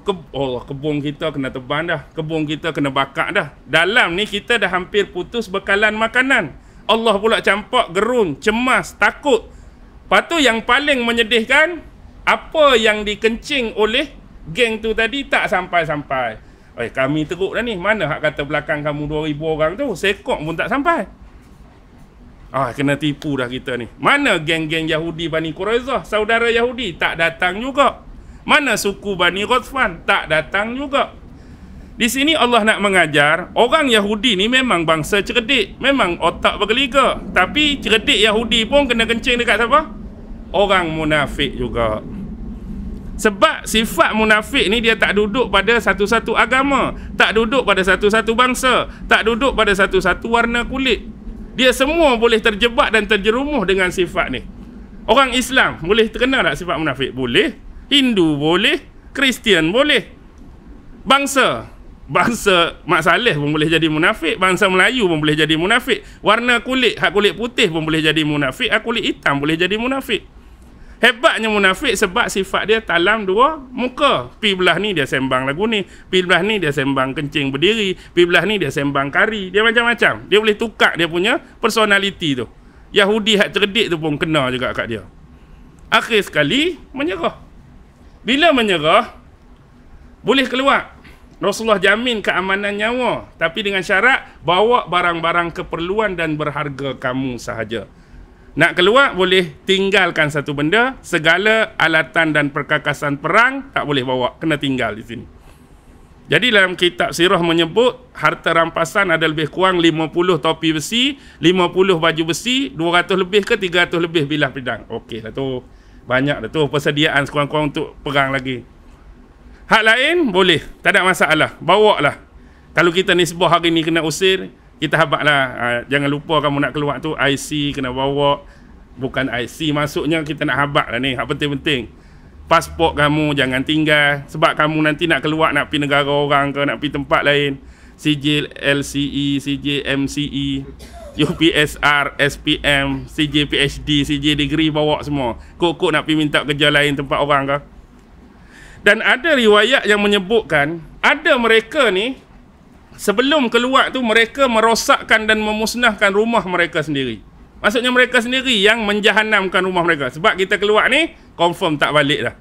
S1: kebun kita kena tebang dah, kebun kita kena bakar dah. Dalam ni kita dah hampir putus bekalan makanan. Allah pula campak gerun, cemas, takut. Lepas tu yang paling menyedihkan, apa yang dikencing oleh geng tu tadi tak sampai-sampai. Kami teruk dah ni. Mana hak kata belakang kamu 2,000 orang tu, sekok pun tak sampai. Kena tipu dah kita ni. Mana geng-geng Yahudi Bani Quraizah, saudara Yahudi, tak datang juga. Mana suku Bani Ghatfan, tak datang juga. Di sini Allah nak mengajar, orang Yahudi ni memang bangsa cerdik, memang otak bergeliga. Tapi cerdik Yahudi pun kena kencing dekat siapa? Orang munafik juga. Sebab sifat munafik ni, dia tak duduk pada satu-satu agama, tak duduk pada satu-satu bangsa, tak duduk pada satu-satu warna kulit. Dia semua boleh terjebak dan terjerumus dengan sifat ni. Orang Islam boleh terkena tak sifat munafik? Boleh. Hindu boleh, Kristian boleh. Bangsa Mak Saleh pun boleh jadi munafik, bangsa Melayu pun boleh jadi munafik. Warna kulit, hak kulit putih pun boleh jadi munafik, hak kulit hitam boleh jadi munafik. Hebatnya munafik sebab sifat dia talam dua muka. Pi belah ni dia sembang lagu ni, pi belah ni dia sembang kencing berdiri, pi belah ni dia sembang kari. Dia macam-macam. Dia boleh tukar dia punya personality tu. Yahudi hak cerdik tu pun kena juga kat dia. Akhir sekali menyerah. Bila menyerah, boleh keluar. Rasulullah jamin keamanan nyawa, tapi dengan syarat bawa barang-barang keperluan dan berharga kamu sahaja. Nak keluar boleh tinggalkan satu benda, segala alatan dan perkakasan perang tak boleh bawa, kena tinggal di sini. Jadi dalam kitab sirah menyebut harta rampasan ada lebih kurang 50 topi besi, 50 baju besi, 200 lebih ke 300 lebih bilah pedang. Okey lah tu. Banyak dah tu persediaan sekurang-kurang untuk perang lagi. Hak lain boleh, tak ada masalah, bawa lah. Kalau kita nisbah hari ni kena usir, kita habak lah. Jangan lupa kamu nak keluar tu, IC kena bawa. Bukan IC, maksudnya kita nak habak lah ni. Hak penting-penting, pasport kamu jangan tinggal. Sebab kamu nanti nak keluar, nak pergi negara orang ke, nak pergi tempat lain. CJ LCE, CJ MCE, UPSR, SPM, CJ PhD, CJ degree bawa semua. Kok-kok nak pergi minta kerja lain tempat orang ke. Dan ada riwayat yang menyebutkan, ada mereka ni sebelum keluar tu mereka merosakkan dan memusnahkan rumah mereka sendiri. Maksudnya mereka sendiri yang menjahanamkan rumah mereka. Sebab kita keluar ni confirm tak balik dah.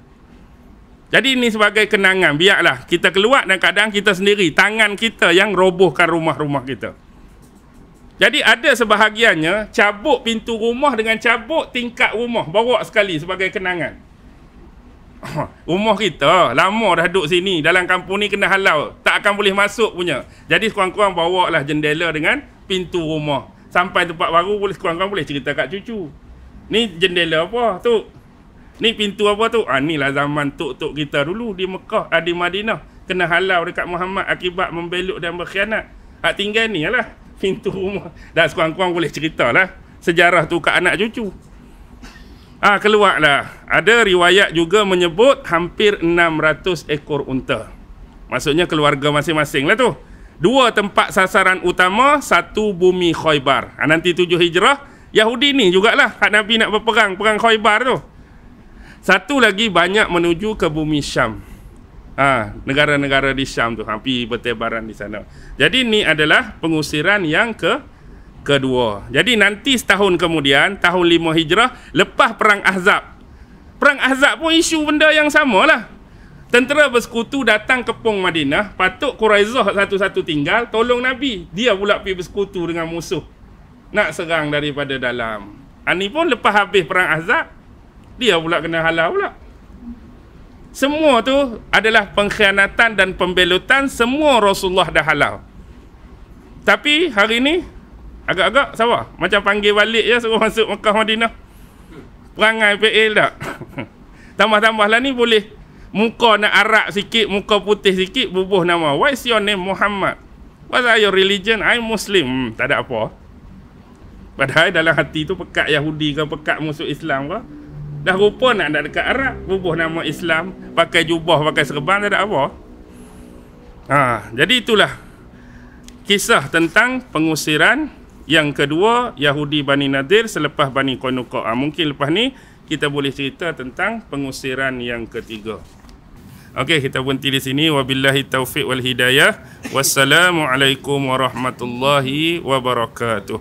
S1: Jadi ini sebagai kenangan, biarlah kita keluar dan kadang kita sendiri, tangan kita yang robohkan rumah-rumah kita. Jadi ada sebahagiannya cabut pintu rumah dengan cabut tingkap rumah, bawa sekali sebagai kenangan. Rumah kita lama dah duduk sini, dalam kampung ni kena halau, tak akan boleh masuk punya. Jadi kurang-kurang bawa lah jendela dengan pintu rumah. Sampai tempat baru boleh kurang-kurang boleh cerita kat cucu. Ni jendela apa tu? Ni pintu apa tu? Inilah zaman tok-tok kita dulu di Mekah, di Madinah. Kena halau dekat Muhammad akibat membelok dan berkhianat. Hak tinggal ni lah pintu rumah. Dan sekurang-kurang boleh ceritalah sejarah tu kat anak cucu. Keluarlah. Ada riwayat juga menyebut hampir 600 ekor unta. Maksudnya keluarga masing-masing lah tu. 2 tempat sasaran utama, 1 bumi Khaybar. Nanti 7 Hijrah, Yahudi ni jugalah hak Nabi nak berperang, perang Khaybar tu. 1 lagi banyak menuju ke bumi Syam. Negara-negara di Syam tu, hampir bertebaran di sana. Jadi ni adalah pengusiran yang kedua. Jadi nanti setahun kemudian, tahun 5 Hijrah, lepas perang Ahzab. Perang Ahzab pun isu benda yang sama lah. Tentera bersekutu datang ke Pong Madinah, patut Quraizah satu-satu tinggal, tolong Nabi. Dia pula pergi bersekutu dengan musuh, nak serang daripada dalam. Ini pun lepas habis perang Ahzab, dia pula kena halau pula. Semua tu adalah pengkhianatan dan pembelutan. Semua Rasulullah dah halau. Tapi hari ni agak-agak sabar, macam panggil balik je, suruh masuk Mekah Madinah. Perangai PL tak? Tambah-tambah lah ni boleh muka nak Arab sikit, muka putih sikit, bubuh nama. What is your name? Muhammad. What are your religion? I'm Muslim. Tak ada apa. Padahal dalam hati tu pekat Yahudi ke, pekat musuh Islam ke. Dah rupa nak dekat Arab, bubuh nama Islam, pakai jubah, pakai serban, tak ada apa. Jadi itulah kisah tentang pengusiran yang kedua Yahudi Bani Nadir selepas Bani Qainuqa. Mungkin lepas ni kita boleh cerita tentang pengusiran yang ketiga. Okey, kita berhenti di sini. Wabillahi taufiq wal hidayah. Wassalamualaikum warahmatullahi wabarakatuh.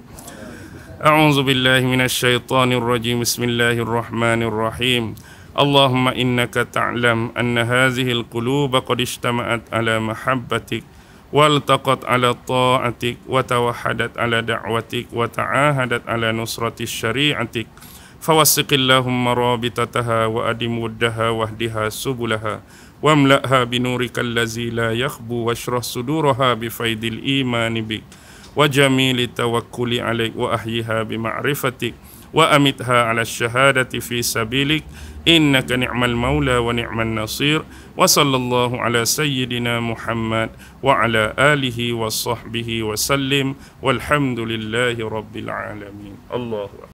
S1: A'udzu billahi minasyaitonir rajim. Bismillahirrahmanirrahim. Allahumma innaka ta'lam anna hadhihi al-quluba qad ijtama'at ala mahabbatik والتقت على طاعتك وتوحدت على دعوتك وتعاهدت على نصرة شريعتك فوثق اللهم رابطتها وأدم ودها واهدها سبلها واملأها بنورك الذي لا يخبو واشرح صدورها بفيض الإيمان بك وجميل التوكل عليك وأحيها بمعرفتك وأمتها على الشهادة في سبيلك إنك نعم المولى ونعم النصير وصلى الله على سيدنا محمد وعلى آله وصحبه وسلم والحمد لله رب العالمين. الله أكبر.